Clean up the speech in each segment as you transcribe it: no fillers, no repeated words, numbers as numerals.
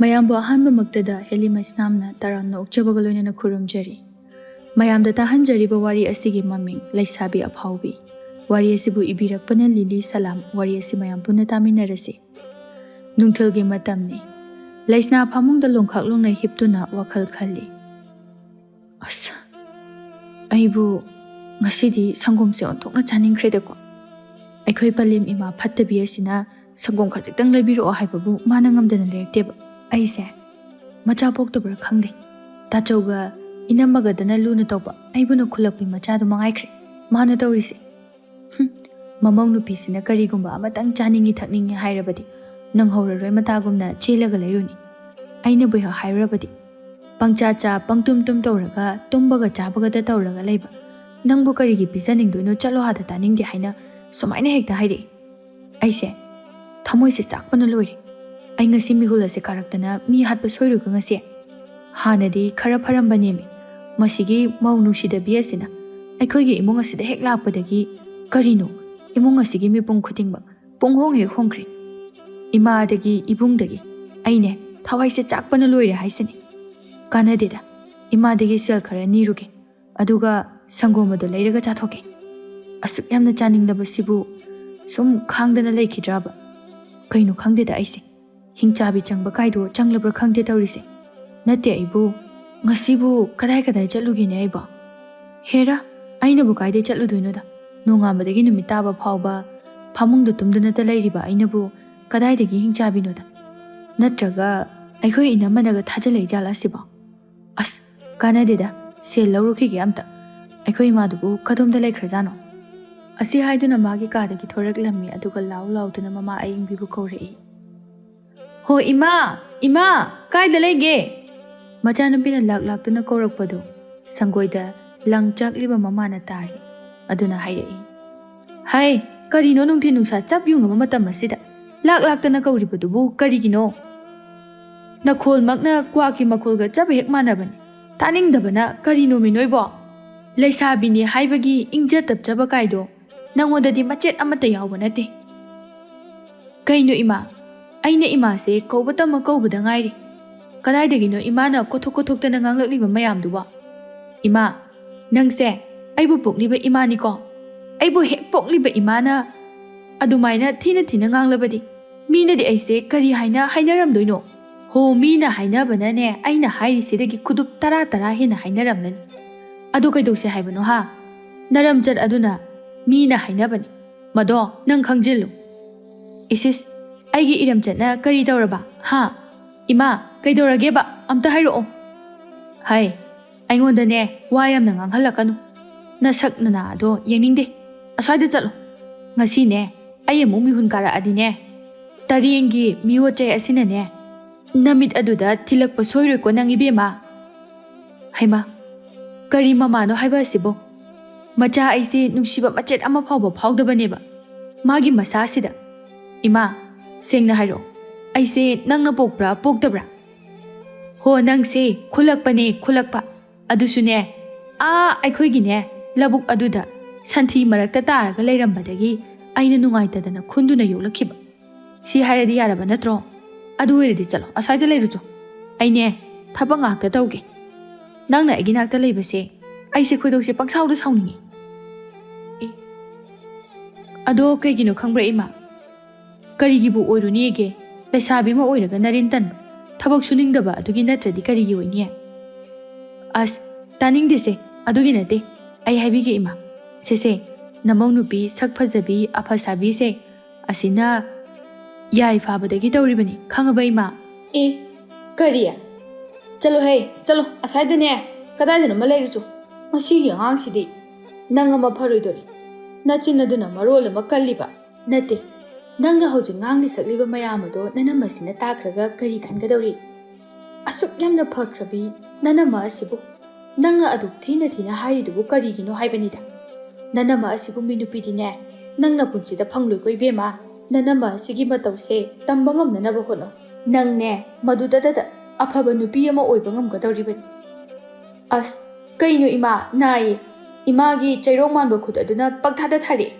ꯃꯌꯥꯝꯕꯨ ꯑꯍꯥꯟꯕꯃꯛꯇꯗ ꯍꯦꯂꯤꯃꯩꯁꯅꯥꯝꯅ ꯇꯔꯥꯝꯅ ꯑꯣꯛꯆꯕꯒ ꯂꯣꯏꯅꯅ ꯈꯨꯔꯨꯝꯖꯔꯤ꯫ ꯃꯌꯥꯝꯗ ꯇꯥꯍꯟꯖꯔꯤꯕ ꯋꯥꯔꯤ ꯑꯁꯤꯒꯤ ꯃꯃꯤꯡ ꯂꯩꯁꯥꯕꯤ ꯑꯐꯥꯎꯕꯤ꯫ ꯋꯥꯔꯤ ꯑꯁꯤꯕꯨ ꯏꯕꯤꯔꯛꯄꯅ ꯂꯤꯂꯤ ꯁꯂꯥꯝ꯫ ꯋꯥꯔꯤ ꯑꯁꯤ ꯃꯌꯥꯝ ꯄꯨꯟꯅ ꯇꯥꯃꯤꯟꯅꯔꯁꯤ꯫ ꯅꯨꯡꯊꯤꯜꯒꯤ ꯃꯇꯝꯅꯤ꯫ ꯂꯩꯁꯅꯥ ꯐꯃꯨꯡꯗ ꯂꯣꯡꯈꯥꯛ ꯂꯣꯡꯅ ꯍꯤꯞꯇꯨꯅ ꯋꯥꯈꯜ ꯈꯜꯂꯤ꯫ ꯑꯁ, ꯑꯩꯕꯨ ꯉꯁꯤꯗꯤ ꯁꯪꯒꯣꯝꯁꯦ ꯑꯣꯟꯊꯣꯛꯅ ꯆꯥꯅꯤꯡꯈ꯭ꯔꯦꯗꯀꯣ꯫ ꯑꯩꯈꯣꯏ ꯄꯂꯦꯝ ꯏꯃꯥ ꯐꯠꯇꯕꯤ ꯑꯁꯤꯅ ꯁꯪꯒꯣꯝ ꯈꯖꯤꯛꯇꯪ ꯂꯩꯕꯤꯔꯛꯑꯣ ꯍꯥꯏꯕꯕꯨ ꯃꯥꯅ ꯉꯝꯗꯅ ꯂꯩꯔꯛꯇꯦꯕ꯫ ꯑꯩꯁꯦ ꯃꯆꯥ ꯄꯣꯛꯇꯕ꯭ꯔꯥ ꯈꯪꯗꯦ꯫ ꯇꯥꯆꯧꯒ ꯏꯅꯝꯃꯒꯗꯅ ꯂꯨꯅ ꯇꯧꯕ ꯑꯩꯕꯨꯅ ꯈꯨꯜꯂꯛꯄꯤ ꯃꯆꯥꯗꯨ ꯃꯉꯥꯏꯈ꯭ꯔꯦ ꯃꯥꯅ ꯇꯧꯔꯤꯁꯦ꯫ ꯃꯃꯧ ꯅꯨꯄꯤꯁꯤꯅ ꯀꯔꯤꯒꯨꯝꯕ ꯑꯃꯇꯪ ꯆꯥꯅꯤꯡꯉꯤ ꯊꯛꯅꯤꯡꯉꯤ ꯍꯥꯏꯔꯕꯗꯤ ꯅꯪꯍꯧꯔꯔꯣꯏ ꯃꯇꯥꯒꯨꯝꯅ ꯆꯦꯜꯂꯒ ꯂꯩꯔꯨꯅꯤ꯫ ꯑꯩꯅꯕꯨ ꯍꯦꯛ ꯍꯥꯏꯔꯨꯔꯕꯗꯤ ꯄꯪꯆꯥ ꯆꯥ ꯄꯪꯇꯨꯝ ꯇꯨꯝ ꯇꯧꯔꯒ ꯇꯨꯝꯕꯒ ꯆꯥꯕꯒꯗ ꯇꯧꯔꯒ ꯂꯩꯕ ꯅꯪꯕꯨ ꯀꯔꯤꯒꯤ ꯄꯤꯖꯅꯤꯡꯗꯣꯏꯅꯣ ꯆꯠꯂꯣ ꯑꯥꯗ ꯇꯥꯅꯤꯡꯗꯦ ꯍꯥꯏꯅ ꯁꯨꯃꯥꯏꯅ ꯍꯦꯛꯇ ꯍꯥꯏꯔꯛꯏ꯫ ꯑꯩꯁꯦ ꯊꯃꯣꯏꯁꯦ ꯆꯥꯛꯄꯅ ꯂꯣꯏꯔꯦ꯫ ꯑꯩ ꯉꯁꯤ ꯃꯤꯍꯨꯜ ꯑꯁꯦ ꯀꯥꯔꯛꯇꯅ ꯃꯤ ꯍꯥꯠꯄ ꯁꯣꯏꯔꯨꯒ ꯉꯁꯤ꯫ ꯍꯥꯟꯅꯗꯤ ꯈꯔ ꯐꯔꯝꯕꯅꯦꯃꯤ ꯃꯁꯤꯒꯤ ꯃꯧ ꯅꯨꯡꯁꯤꯗꯕꯤ ꯑꯁꯤꯅ ꯑꯩꯈꯣꯏꯒꯤ ꯏꯃꯨꯡ ꯑꯁꯤꯗ ꯍꯦꯛ ꯂꯥꯛꯄꯗꯒꯤ ꯀꯔꯤꯅꯣ ꯏꯃꯨꯡ ꯑꯁꯤꯒꯤ ꯃꯤꯄꯨꯝ ꯈꯨꯗꯤꯡꯃꯛ ꯄꯨꯡꯍꯣꯡ ꯍꯦꯛ ꯍꯣꯡꯈ꯭ꯔꯦ꯫ ꯏꯃꯥꯗꯒꯤ ꯏꯕꯨꯡꯗꯒꯤ ꯑꯩꯅꯦ ꯊꯋꯥꯏꯁꯦ ꯆꯥꯛꯄꯅ ꯂꯣꯏꯔꯦ ꯍꯥꯏꯁꯤꯅꯤ꯫ ꯀꯥꯟꯅꯗꯦꯗ ꯏꯃꯥꯗꯒꯤ ꯁꯦꯜ ꯈꯔ ꯅꯤꯔꯨꯒꯦ ꯑꯗꯨꯒ ꯁꯪꯒꯣꯝ ꯑꯗꯨ ꯂꯩꯔꯒ ꯆꯥꯊꯣꯛꯀꯦ꯫ ꯑꯁꯨꯛ ꯌꯥꯝꯅ ꯆꯥꯅꯤꯡꯂꯕꯁꯤꯕꯨ ꯁꯨꯝ ꯈꯥꯡꯗꯅ ꯂꯩꯈꯤꯗ꯭ꯔꯕ ꯀꯩꯅꯣ ꯈꯪꯗꯦꯗ ꯑꯩꯁꯦ ꯍꯤꯡꯆꯥꯕꯤ ꯆꯪꯕ ꯀꯥꯏꯗꯣ ꯆꯪꯂꯕ꯭ꯔꯥ ꯈꯪꯗꯦ ꯇꯧꯔꯤꯁꯦ꯫ ꯅꯠꯇꯦ ꯑꯩꯕꯨ ꯉꯁꯤꯕꯨ ꯀꯗꯥꯏ ꯆꯠꯂꯨꯒꯦꯅꯦ ꯑꯩꯕꯣ? ꯍꯦꯔꯥ ꯑꯩꯅꯕꯨ ꯀꯥꯏꯗꯩ ꯆꯠꯂꯨꯗꯣꯏꯅꯣꯗ ꯅꯣꯡꯉꯥꯟꯕꯗꯒꯤ ꯅꯨꯃꯤꯠ ꯇꯥꯕ ꯐꯥꯎꯕ ꯐꯃꯨꯡꯗ ꯇꯨꯝꯗꯨꯅꯇ ꯂꯩꯔꯤꯕ ꯑꯩꯅꯕꯨ ꯀꯗꯥꯏꯗꯒꯤ ꯍꯤꯡꯆꯥꯕꯤꯅꯣꯗ? ꯅꯠꯇ꯭ꯔꯒ ꯑꯩꯈꯣꯏ ꯏꯅꯝꯃꯅꯒ ꯊꯥꯖꯤꯜꯂꯛꯏ ꯖꯥꯠꯂꯥ ꯁꯤꯕꯣ? ꯑꯁ ꯀꯥꯟꯅꯗꯦꯗ ꯁꯦꯜ ꯂꯧꯔꯨꯈꯤꯒꯦ ꯑꯝꯇ꯫ ꯑꯩꯈꯣꯏ ꯏꯃꯥꯗꯨꯕꯨ ꯀꯗꯣꯝꯗ ꯂꯩꯈ꯭ꯔꯖꯥꯠꯅꯣ? ꯑꯁꯤ ꯍꯥꯏꯗꯨꯅ ꯃꯥꯒꯤ ꯀꯥꯗꯒꯤ ꯊꯣꯔꯛꯂꯝꯃꯤ ꯑꯗꯨꯒ ꯂꯥꯎ ꯂꯥꯎꯗꯨꯅ ꯃꯃꯥ ꯑꯌꯤꯡꯕꯤꯕꯨ ꯀꯧꯔꯛꯏ꯫ ꯍꯣ ꯏꯃꯥ! ꯏꯃꯥ! ꯀꯥꯏꯗ ꯂꯩꯒꯦ? ꯃꯆꯥꯅꯨꯄꯤꯅ ꯂꯥꯛꯇꯨꯅ ꯀꯧꯔꯛꯄꯗꯨ ꯁꯪꯒꯣꯏꯗ ꯂꯪ ꯆꯥꯛꯂꯤꯕ ꯃꯃꯥꯅ ꯇꯥꯔꯤ꯫ ꯑꯗꯨꯅ ꯍꯥꯏꯔꯛꯏ, ꯍꯩ ꯀꯔꯤꯅꯣ ꯅꯨꯡꯊꯤꯟ ꯅꯨꯡꯁꯥ ꯆꯞ ꯌꯨꯡꯉꯕ ꯃꯇꯝ ꯑꯁꯤꯗ ꯂꯥꯛꯇꯅ ꯀꯧꯔꯤꯕꯗꯨꯕꯨ ꯀꯔꯤꯒꯤꯅꯣ? ꯅꯈꯣꯜꯃꯛꯅ ꯀ꯭ꯋꯥꯛꯀꯤ ꯃꯈꯣꯜꯒ ꯆꯞ ꯍꯦꯛ ꯃꯥꯟꯅꯕꯅꯤ꯫ ꯇꯥꯅꯤꯡꯗꯕꯅ ꯀꯔꯤꯅꯣꯃꯤ ꯅꯣꯏꯕꯣ? ꯂꯩꯁꯥꯕꯤꯅꯤ ꯍꯥꯏꯕꯒꯤ ꯏꯪꯖ ꯇꯞꯆꯕ ꯀꯥꯏꯗꯣ ꯅꯪꯉꯣꯟꯗꯗꯤ ꯃꯆꯦꯠ ꯑꯃꯠꯇ ꯌꯥꯎꯕ ꯅꯠꯇꯦ꯫ ꯀꯩꯅꯣ ꯏꯃꯥ? ꯑꯩꯅ ꯏꯃꯥꯁꯦ ꯀꯧꯕꯇꯃꯛ ꯀꯧꯕꯗ ꯉꯥꯏꯔꯤ꯫ ꯀꯗꯥꯏꯗꯒꯤꯅꯣ ꯏꯃꯥꯅ ꯀꯣꯊꯣꯛꯇꯅ ꯉꯥꯡꯂꯛꯂꯤꯕ ꯃꯌꯥꯝꯗꯨꯕꯣ? ꯏꯃꯥ, ꯅꯪꯁꯦ ꯑꯩꯕꯨ ꯄꯣꯛꯂꯤꯕ ꯏꯃꯥꯅꯤꯀꯣ? ꯑꯩꯕꯨ ꯍꯦꯛ ꯄꯣꯛꯂꯤꯕ ꯏꯃꯥꯅ ꯑꯗꯨꯃꯥꯏꯅ ꯊꯤꯅ ꯉꯥꯡꯂꯕꯗꯤ ꯃꯤꯅꯗꯤ ꯑꯩꯁꯦ ꯀꯔꯤ ꯍꯥꯏꯅ ꯍꯥꯏꯅꯔꯝꯗꯣꯏꯅꯣ? ꯍꯣ ꯃꯤꯅ ꯍꯥꯏꯅꯕꯅꯅꯦ ꯑꯩꯅ ꯍꯥꯏꯔꯤꯁꯤꯗꯒꯤ ꯈꯨꯗꯨꯞ ꯇꯔꯥ ꯍꯦꯟꯅ ꯍꯥꯏꯅꯔꯝꯂꯅꯤ꯫ ꯑꯗꯨ ꯀꯩꯗꯧꯁꯦ ꯍꯥꯏꯕꯅꯣ ꯍꯥ? ꯅꯔꯝꯆꯠ ꯑꯗꯨꯅ ꯃꯤꯅ ꯍꯥꯏꯅꯕꯅꯤ ꯃꯗꯣ ꯅꯪ ꯈꯪꯖꯤꯜꯂꯨ꯫ ꯏꯁꯤꯁ ꯑꯩꯒꯤ ꯏꯔꯝꯆꯠꯅ ꯀꯔꯤ ꯇꯧꯔꯕ ꯍꯥ? ꯏꯃꯥ ꯀꯩꯗꯧꯔꯒꯦꯕ ꯑꯝꯇ ꯍꯥꯏꯔꯛꯑꯣ꯫ ꯍꯩ ꯑꯩꯉꯣꯟꯗꯅꯦ ꯋꯥ ꯌꯥꯝꯅ ꯉꯥꯡꯍꯜꯂꯛꯀꯅꯨ꯫ ꯅꯁꯛ ꯅꯅꯥ ꯑꯗꯣ ꯌꯦꯡꯅꯤꯡꯗꯦ꯫ ꯑꯁ꯭ꯋꯥꯏꯗ ꯆꯠꯂꯣ꯫ ꯉꯁꯤꯅꯦ ꯑꯩ ꯑꯃꯨꯛ ꯃꯤꯍꯨꯟ ꯀꯥꯔꯛꯑꯗꯤꯅꯦ ꯇꯔꯦꯡꯒꯤ ꯃꯤꯑꯣꯠ ꯆꯩ ꯑꯁꯤꯅꯅꯦ ꯅꯃꯤꯠ ꯑꯗꯨꯗ ꯊꯤꯜꯂꯛꯄ ꯁꯣꯏꯔꯣꯏꯀꯣ ꯅꯪ ꯏꯕꯦꯝꯃ꯫ ꯍꯩꯃꯥ ꯀꯔꯤ ꯃꯃꯥꯅꯣ ꯍꯥꯏꯕ ꯑꯁꯤꯕꯣ? ꯃꯆꯥ ꯑꯩꯁꯦ ꯅꯨꯡꯁꯤꯕ ꯃꯆꯦꯠ ꯑꯃ ꯐꯥꯎꯕ ꯐꯥꯎꯗꯕꯅꯦꯕ ꯃꯥꯒꯤ ꯃꯁꯥꯁꯤꯗ꯫ ꯏꯃꯥ ꯁꯦꯡꯅ ꯍꯥꯏꯔꯛꯑꯣ ꯑꯩꯁꯦ ꯅꯪꯅ ꯄꯣꯛꯄ꯭ꯔꯥ ꯄꯣꯛꯇꯕ꯭ꯔꯥ? ꯍꯣ ꯅꯪꯁꯦ ꯈꯨꯜꯂꯛꯄꯅꯦ ꯈꯨꯜꯂꯛꯄ ꯑꯗꯨꯁꯨꯅꯦ ꯑꯩꯈꯣꯏꯒꯤꯅꯦ ꯂꯧꯕꯨꯛ ꯑꯗꯨꯗ ꯁꯟꯊꯤ ꯃꯔꯛꯇ ꯇꯥꯔꯒ ꯂꯩꯔꯝꯕꯗꯒꯤ ꯑꯩꯅ ꯅꯨꯡꯉꯥꯏꯇꯗꯅ ꯈꯨꯟꯗꯨꯅ ꯌꯣꯛꯂꯛꯈꯤꯕ꯫ ꯁꯤ ꯍꯥꯏꯔꯗꯤ ꯌꯥꯔꯕ ꯅꯠꯇ꯭ꯔꯣ? ꯑꯗꯨ ꯑꯣꯏꯔꯗꯤ ꯆꯠꯂꯣ ꯑꯁ꯭ꯋꯥꯏꯗ ꯂꯩꯔꯨꯆꯣ꯫ ꯑꯩꯅꯦ ꯊꯕꯛ ꯉꯥꯛꯇ ꯇꯧꯒꯦ꯫ ꯅꯪꯅ ꯑꯩꯒꯤ ꯅꯥꯛꯇ ꯂꯩꯕꯁꯦ ꯑꯩꯁꯦ ꯈꯣꯏꯗꯧꯁꯦ ꯄꯪꯁꯥꯎꯗ ꯁꯥꯎꯅꯤꯡꯉꯤ꯫ ꯑꯗꯣ ꯀꯩꯒꯤꯅꯣ ꯈꯪꯕ꯭ꯔꯥ ꯏꯃꯥ? ꯀꯔꯤꯒꯤꯕꯨ ꯑꯣꯏꯔꯨꯅꯤꯒꯦ? ꯂꯩꯁꯥꯕꯤ ꯑꯃ ꯑꯣꯏꯔꯒ ꯅꯔꯤꯟ ꯇꯟꯕ ꯊꯕꯛ ꯁꯨꯅꯤꯡꯗꯕ ꯑꯗꯨꯒꯤ ꯅꯠꯇ꯭ꯔꯗꯤ ꯀꯔꯤꯒꯤ ꯑꯣꯏꯅꯤ? ꯑꯁ ꯇꯥꯅꯤꯡꯗꯦꯁꯦ ꯑꯗꯨꯒꯤ ꯅꯠꯇꯦ ꯑꯩ ꯍꯥꯏꯕꯤꯒꯦ ꯏꯃꯥ꯫ ꯁꯦꯁꯦ ꯅꯃꯧ ꯅꯨꯄꯤ ꯁꯛ ꯐꯖꯕꯤ ꯑꯐꯁꯥꯕꯤꯁꯦ ꯑꯁꯤꯅ ꯌꯥꯏ ꯐꯥꯕꯗꯒꯤ ꯇꯧꯔꯤꯕꯅꯤ ꯈꯪꯉꯕ ꯏꯃꯥ? ꯀꯔꯤ? ꯆꯠꯂꯣꯍꯦ ꯆꯠꯂꯣ ꯑꯁ꯭ꯋꯥꯏꯗꯅꯦ ꯀꯗꯥꯏꯗꯅꯣꯃ ꯂꯩꯔꯨꯆꯣ꯫ ꯃꯁꯤꯒꯤ ꯑꯉꯥꯡꯁꯤꯗꯤ ꯅꯪ ꯑꯃ ꯐꯔꯣꯏꯗꯣꯔꯤ꯫ ꯅꯆꯤꯟ ꯑꯗꯨꯅ ꯃꯔꯣꯜ ꯑꯃ ꯀꯜꯂꯤꯕ ꯅꯠꯇꯦ ꯅꯪꯅ ꯍꯧꯖꯤꯛ ꯉꯥꯡꯂꯤ ꯁꯛꯂꯤꯕ ꯃꯌꯥꯝ ꯑꯗꯣ ꯅꯅꯝꯃꯁꯤꯅ ꯇꯥꯈ꯭ꯔꯒ ꯀꯔꯤ ꯈꯟꯒꯗꯧꯔꯤ? ꯑꯁꯨꯛ ꯌꯥꯝꯅ ꯐꯈ꯭ꯔꯕꯤ ꯅꯅꯝꯃ ꯑꯁꯤꯕꯨ ꯅꯪꯅ ꯑꯗꯨꯛ ꯊꯤꯅ ꯍꯥꯏꯔꯤꯗꯨꯕꯨ ꯀꯔꯤꯒꯤꯅꯣ ꯍꯥꯏꯕꯅꯤꯗ꯫ ꯅꯅꯝꯃ ꯑꯁꯤꯒꯨꯝꯕꯤ ꯅꯨꯄꯤꯗꯤꯅꯦ ꯅꯪꯅ ꯄꯨꯟꯁꯤꯗ ꯐꯪꯂꯣꯏꯀꯣ ꯏꯕꯦꯝꯃ꯫ ꯅꯅꯝꯃ ꯑꯁꯤꯒꯤ ꯃꯇꯧꯁꯦ ꯇꯝꯕ ꯉꯝꯅꯅꯕ ꯍꯣꯠꯅꯧ꯫ ꯅꯪꯅꯦ ꯃꯗꯨꯗꯇ ꯑꯐꯕ ꯅꯨꯄꯤ ꯑꯃ ꯑꯣꯏꯕ ꯉꯝꯒꯗꯧꯔꯤꯕꯅꯤ꯫ ꯑꯁ ꯀꯩꯅꯣ ꯏꯃꯥ ꯅꯥꯏꯌꯦ꯫ ꯏꯃꯥꯒꯤ ꯆꯩꯔꯣꯡ ꯃꯥꯟꯕ ꯈꯨꯠ ꯑꯗꯨꯅ ꯄꯪꯊꯥꯗ ꯊꯥꯔꯛꯑꯦ꯫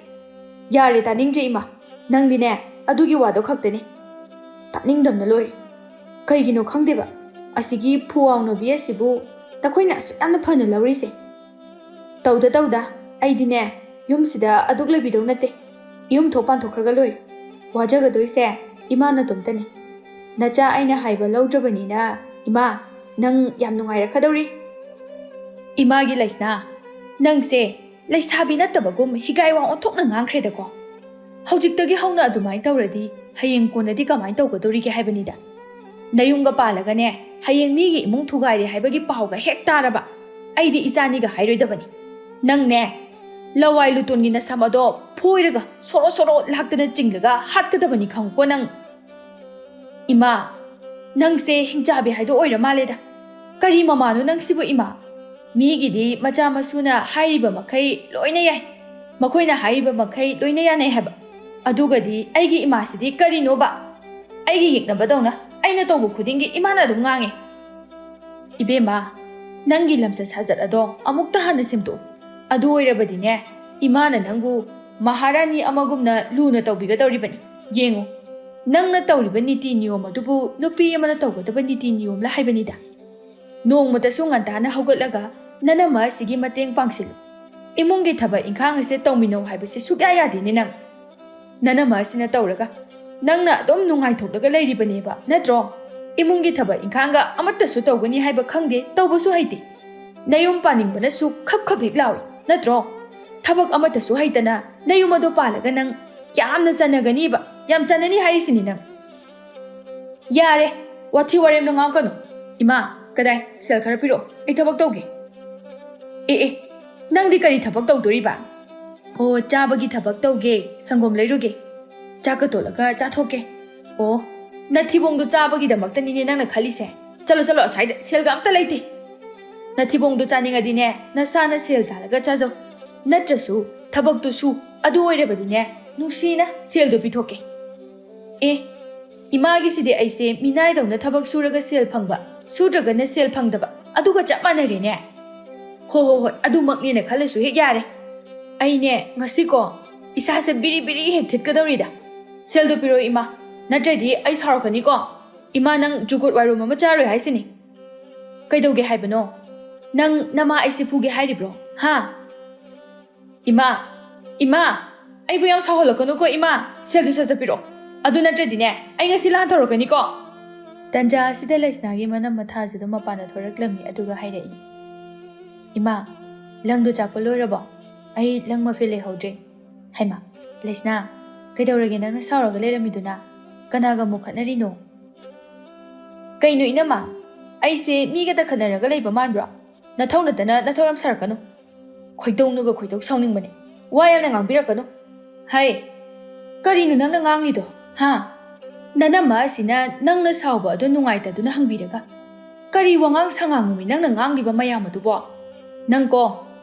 ꯌꯥꯔꯦ ꯇꯥꯅꯤꯡꯗ꯭ꯔꯦ ꯏꯃꯥ꯫ ꯅꯪꯗꯤꯅꯦ ꯑꯗꯨꯒꯤ ꯋꯥꯗꯣ ꯈꯛꯇꯅꯤ꯫ ꯇꯥꯅꯤꯡꯗꯕꯅ ꯂꯣꯏꯔꯦ꯫ ꯀꯩꯒꯤꯅꯣ ꯈꯪꯗꯦꯕ ꯑꯁꯤꯒꯤ ꯐꯨꯋꯥꯎꯅꯕꯤ ꯑꯁꯤꯕꯨ ꯅꯈꯣꯏꯅ ꯑꯁꯨꯛ ꯌꯥꯝꯅ ꯐꯅ ꯂꯧꯔꯤꯁꯦ ꯇꯧꯗ ꯑꯩꯗꯤꯅꯦ ꯌꯨꯝꯁꯤꯗ ꯑꯗꯨꯛ ꯂꯩꯕꯤꯗꯧ ꯅꯠꯇꯦ ꯌꯨꯝ ꯊꯣꯛ ꯄꯥꯟꯊꯣꯛꯈ꯭ꯔꯒ ꯂꯣꯏꯔꯦ ꯋꯥꯖꯒꯗꯣꯏꯁꯦ ꯏꯃꯥꯅ ꯇꯣꯝꯇꯅꯤ ꯅꯆꯥ ꯑꯩꯅ ꯍꯥꯏꯕ ꯂꯧꯗ꯭ꯔꯕꯅꯤꯅ ꯏꯃꯥ ꯅꯪ ꯌꯥꯝ ꯅꯨꯡꯉꯥꯏꯔꯛꯀꯗꯧꯔꯤ ꯏꯃꯥꯒꯤ ꯂꯩꯁꯅꯥ ꯅꯪꯁꯦ ꯂꯩꯁꯥꯕꯤ ꯅꯠꯇꯕꯒꯨꯝ ꯍꯤꯒꯥꯏ ꯋꯥ ꯑꯣꯟꯊꯣꯛꯅ ꯉꯥꯡꯈ꯭ꯔꯦꯗꯀꯣ ꯍꯧꯖꯤꯛꯇꯒꯤ ꯍꯧꯅ ꯑꯗꯨꯃꯥꯏꯅ ꯇꯧꯔꯗꯤ ꯍꯌꯦꯡ ꯀꯣꯟꯅꯗꯤ ꯀꯃꯥꯏꯅ ꯇꯧꯒꯗꯧꯔꯤꯒꯦ ꯍꯥꯏꯕꯅꯤꯗ ꯅꯌꯨꯝꯒ ꯄꯥꯜꯂꯒꯅꯦ ꯍꯌꯦꯡ ꯃꯤꯒꯤ ꯏꯃꯨꯡ ꯊꯨꯒꯥꯏꯔꯦ ꯍꯥꯏꯕꯒꯤ ꯄꯥꯎꯒ ꯍꯦꯛ ꯇꯥꯔꯕ ꯑꯩꯗꯤ ꯏꯆꯥꯅꯤꯒ ꯍꯥꯏꯔꯣꯏꯗꯕꯅꯤ ꯅꯪꯅꯦ ꯂꯋꯥꯏ ꯂꯨꯇꯣꯟꯒꯤ ꯅꯁꯝ ꯑꯗꯣ ꯐꯣꯏꯔꯒ ꯁꯣꯔꯣ ꯂꯥꯛꯇꯅ ꯆꯤꯡꯂꯒ ꯍꯥꯠꯀꯗꯕꯅꯤ ꯈꯪꯉꯨꯀꯣ ꯅꯪ ꯏꯃꯥ ꯅꯪꯁꯦ ꯍꯤꯡꯆꯥꯕꯤ ꯍꯥꯏꯗꯣ ꯑꯣꯏꯔ ꯃꯥꯜꯂꯦꯗ ꯀꯔꯤ ꯃꯃꯥꯅꯣ ꯅꯪꯁꯤꯕꯨ ꯏꯃꯥ ꯃꯤꯒꯤꯗꯤ ꯃꯆꯥ ꯃꯁꯨꯅ ꯍꯥꯏꯔꯤꯕ ꯃꯈꯩ ꯂꯣꯏꯅ ꯌꯥꯏ ꯃꯈꯣꯏꯅ ꯍꯥꯏꯔꯤꯕ ꯃꯈꯩ ꯂꯣꯏꯅ ꯌꯥꯅꯩ ꯍꯥꯏꯕ ꯑꯗꯨꯒꯗꯤ ꯑꯩꯒꯤ ꯏꯃꯥꯁꯤꯗꯤ ꯀꯔꯤꯅꯣꯕ ꯑꯩꯒꯤ ꯌꯦꯛꯅꯕꯗꯧꯅ ꯑꯩꯅ ꯇꯧꯕ ꯈꯨꯗꯤꯡꯒꯤ ꯏꯃꯥꯅ ꯑꯗꯨꯝ ꯉꯥꯡꯉꯦ ꯏꯕꯦꯝꯃ ꯅꯪꯒꯤ ꯂꯝꯆꯠ ꯁꯥꯖꯠ ꯑꯗꯣ ꯑꯃꯨꯛꯇ ꯍꯥꯟꯅ ꯁꯦꯝꯗꯣꯛꯎ ꯑꯗꯨ ꯑꯣꯏꯔꯕꯗꯤꯅꯦ ꯏꯃꯥꯅ ꯅꯪꯕꯨ ꯃꯍꯥꯔꯥꯅꯤ ꯑꯃꯒꯨꯝꯅ ꯂꯨꯅ ꯇꯧꯕꯤꯒꯗꯧꯔꯤꯕꯅꯤ ꯌꯦꯡꯉꯨ ꯅꯪꯅ ꯇꯧꯔꯤꯕ ꯅꯤꯇꯤ ꯅꯤꯌꯣꯝ ꯑꯗꯨꯕꯨ ꯅꯨꯄꯤ ꯑꯃꯅ ꯇꯧꯒꯗꯕ ꯅꯤꯇꯤ ꯅꯤꯌꯣꯝꯂ ꯍꯥꯏꯕꯅꯤꯗ ꯅꯣꯡꯃꯇꯁꯨ ꯉꯟꯇꯥꯅ ꯍꯧꯒꯠꯂꯒ ꯅꯅꯝꯃ ꯑꯁꯤꯒꯤ ꯃꯇꯦꯡ ꯄꯥꯡꯁꯤꯜꯂꯨ ꯏꯃꯨꯡꯒꯤ ꯊꯕꯛ ꯏꯪꯈꯥꯡ ꯑꯁꯦ ꯇꯧꯃꯤꯟꯅꯧ ꯍꯥꯏꯕꯁꯦ ꯁꯨꯛꯌꯥ ꯌꯥꯗꯦꯅꯦ ꯅꯪ ꯅꯅꯝꯃ ꯑꯁꯤꯅ ꯇꯧꯔꯒ ꯅꯪꯅ ꯑꯗꯨꯝ ꯅꯨꯡꯉꯥꯏꯊꯣꯛꯂꯒ ꯂꯩꯔꯤꯕꯅꯦꯕ ꯅꯠꯇ꯭ꯔꯣ ꯏꯃꯨꯡꯒꯤ ꯊꯕꯛ ꯏꯪꯈꯥꯡꯒ ꯑꯃꯠꯇꯁꯨ ꯇꯧꯒꯅꯤ ꯍꯥꯏꯕ ꯈꯪꯗꯦ ꯇꯧꯕꯁꯨ ꯍꯩꯇꯦ ꯅꯌꯨꯝ ꯄꯥꯅꯤꯡꯕꯅꯁꯨ ꯈꯞ ꯍꯦꯛ ꯂꯥꯎꯏ ꯅꯠꯇ꯭ꯔꯣ ꯊꯕꯛ ꯑꯃꯠꯇꯁꯨ ꯍꯩꯇꯅ ꯅꯌꯨꯝ ꯑꯗꯣ ꯄꯥꯜꯂꯒ ꯅꯪ ꯌꯥꯝꯅ ꯆꯟꯅꯒꯅꯤꯕ ꯌꯥꯝ ꯆꯟꯅꯅꯤ ꯍꯥꯏꯔꯤꯁꯤꯅꯤ ꯅꯪ ꯌꯥꯔꯦ ꯋꯥꯊꯤ ꯋꯥꯔꯦꯝꯗꯣ ꯉꯥꯡꯀꯅꯨ ꯏꯃꯥ ꯀꯗꯥꯏ ꯁꯦꯜ ꯈꯔ ꯄꯤꯔꯛꯑꯣ ꯑꯩ ꯊꯕꯛ ꯇꯧꯒꯦ ꯑꯦ ꯅꯪꯗꯤ ꯀꯔꯤ ꯊꯕꯛ ꯇꯧꯗꯣꯔꯤꯕ ꯑꯣ ꯆꯥꯕꯒꯤ ꯊꯕꯛ ꯇꯧꯒꯦ ꯁꯪꯒꯣꯝ ꯂꯩꯔꯨꯒꯦ ꯆꯥꯛꯀ ꯇꯣꯠꯂꯒ ꯆꯥꯊꯣꯛꯀꯦ ꯑꯣ ꯅꯊꯤꯕꯣꯡꯗꯣ ꯆꯥꯕꯒꯤꯗꯃꯛꯇꯅꯤꯅꯦ ꯅꯪꯅ ꯈꯜꯂꯤꯁꯦ ꯆꯠꯂꯣ ꯑꯁ꯭ꯋꯥꯏꯗ ꯁꯦꯜꯒ ꯑꯝꯇ ꯂꯩꯇꯦ ꯅꯊꯤꯕꯣꯡꯗꯣ ꯆꯥꯅꯤꯡꯉꯗꯤꯅꯦ ꯅꯁꯥꯅ ꯁꯦꯜ ꯇꯥꯜꯂꯒ ꯆꯥꯖꯧ ꯅꯠꯇ꯭ꯔꯁꯨ ꯊꯕꯛꯇꯨ ꯁꯨ ꯑꯗꯨ ꯑꯣꯏꯔꯕꯗꯤꯅꯦ ꯅꯨꯡꯁꯤꯅ ꯁꯦꯜꯗꯣ ꯄꯤꯊꯣꯛꯀꯦ ꯑꯦ ꯏꯃꯥꯒꯤꯁꯤꯗꯤ ꯑꯩꯁꯦ ꯃꯤꯅꯥꯏꯗꯧꯅ ꯊꯕꯛ ꯁꯨꯔꯒ ꯁꯦꯜ ꯐꯪꯕ ꯁꯨꯗ꯭ꯔꯒꯅ ꯁꯦල් ꯐꯪꯗꯕ ꯑꯗꯨꯒ ꯆꯞ ꯃꯥꯟꯅꯔꯦꯅꯦ ꯍꯣꯏ ꯑꯗꯨꯃꯛꯅꯦꯅ ꯈꯜꯂꯁꯨ ꯍꯦꯛ ꯌꯥꯔꯦ ꯑꯩꯅꯦ ꯉꯁꯤꯀꯣ ꯏꯁꯥꯁꯦ ꯕꯤꯔꯤ ꯍꯦꯛ ꯊꯤꯠꯀꯗꯧꯔꯤꯗ ꯁꯦꯜꯗꯣ ꯄꯤꯔꯛꯑꯣ ꯏꯃꯥ ꯅꯠꯇ꯭ꯔꯗꯤ ꯑꯩ ꯁꯥꯎꯔꯛꯀꯅꯤꯀꯣ ꯏꯃꯥ ꯅꯪ ꯖꯨꯒꯣꯠ ꯋꯥꯏꯔꯨꯝ ꯑꯃ ꯆꯥꯔꯣꯏ ꯍꯥꯏꯁꯤꯅꯤ ꯀꯩꯗꯧꯒꯦ ꯍꯥꯏꯕꯅꯣ ꯅꯪ ꯅꯃꯥ ꯑꯩꯁꯦ ꯐꯨꯒꯦ ꯍꯥꯏꯔꯤꯕ꯭ꯔꯣ ꯍꯥ ꯏꯃꯥ ꯑꯩꯕꯨ ꯌꯥꯝ ꯁꯥꯎꯍꯜꯂꯛꯀꯅꯨꯀꯣ ꯏꯃꯥ ꯁꯦꯜꯗꯨ ꯁꯠ ꯄꯤꯔꯛꯑꯣ ꯑꯗꯨ ꯅꯠꯇ꯭ꯔꯗꯤꯅꯦ ꯑꯩ ꯉꯁꯤ ꯂꯥꯟ ꯇꯧꯔꯛꯀꯅꯤꯀꯣ ꯇꯟꯖꯥ ꯑꯁꯤꯗ ꯂꯩꯁꯅꯥꯒꯤ ꯃꯅꯝ ꯃꯊꯥꯁꯤꯗ ꯃꯄꯥꯟꯗ ꯊꯣꯔꯛꯂꯝꯃꯤ ꯑꯗꯨꯒ ꯍꯥꯏꯔꯛꯏ ꯏꯃꯥ ꯂꯪꯗꯨ ꯆꯥꯛꯄ ꯂꯣꯏꯔꯕꯣ ꯑꯩ ꯂꯪ ꯃꯐꯦꯜ ꯂꯩꯍꯧꯗ꯭ꯔꯦ ꯍꯩꯃꯥ ꯂꯩꯁꯅꯥ ꯀꯩꯗꯧꯔꯒꯦ ꯅꯪꯅ ꯁꯥꯎꯔꯒ ꯂꯩꯔꯝꯃꯤꯗꯨꯅ ꯀꯅꯥꯒ ꯑꯃꯨꯛ ꯈꯠꯅꯔꯤꯅꯣ ꯀꯩꯅꯣ ꯏꯅꯝꯃ ꯑꯩꯁꯦ ꯃꯤꯒꯗ ꯈꯠꯅꯔꯒ ꯂꯩꯕ ꯃꯥꯟꯕ꯭ꯔꯣ ꯅꯊꯧ ꯅꯠꯇꯅ ꯅꯊꯧ ꯌꯥꯝ ꯁꯥꯔꯛꯀꯅꯨ ꯈꯣꯏꯗꯧ ꯁꯥꯎꯅꯤꯡꯕꯅꯦ ꯋꯥ ꯌꯥꯝꯅ ꯉꯥꯡꯕꯤꯔꯛꯀꯅꯨ ꯍꯩ ꯀꯔꯤꯅꯣ ꯅꯪꯅ ꯉꯥꯡꯂꯤꯗꯣ ꯍꯥ ꯅꯅꯝꯃ ꯑꯁꯤꯅ ꯅꯪꯅ ꯁꯥꯎꯕ ꯑꯗꯨ ꯅꯨꯡꯉꯥꯏꯇꯗꯨꯅ ꯍꯪꯕꯤꯔꯒ ꯀꯔꯤ ꯋꯥꯉꯥꯡ ꯁꯉꯥꯡꯅꯣꯃꯤ ꯅꯪꯅ ꯉꯥꯡꯂꯤꯕ ꯃꯌꯥꯝ ꯑꯗꯨꯕꯣ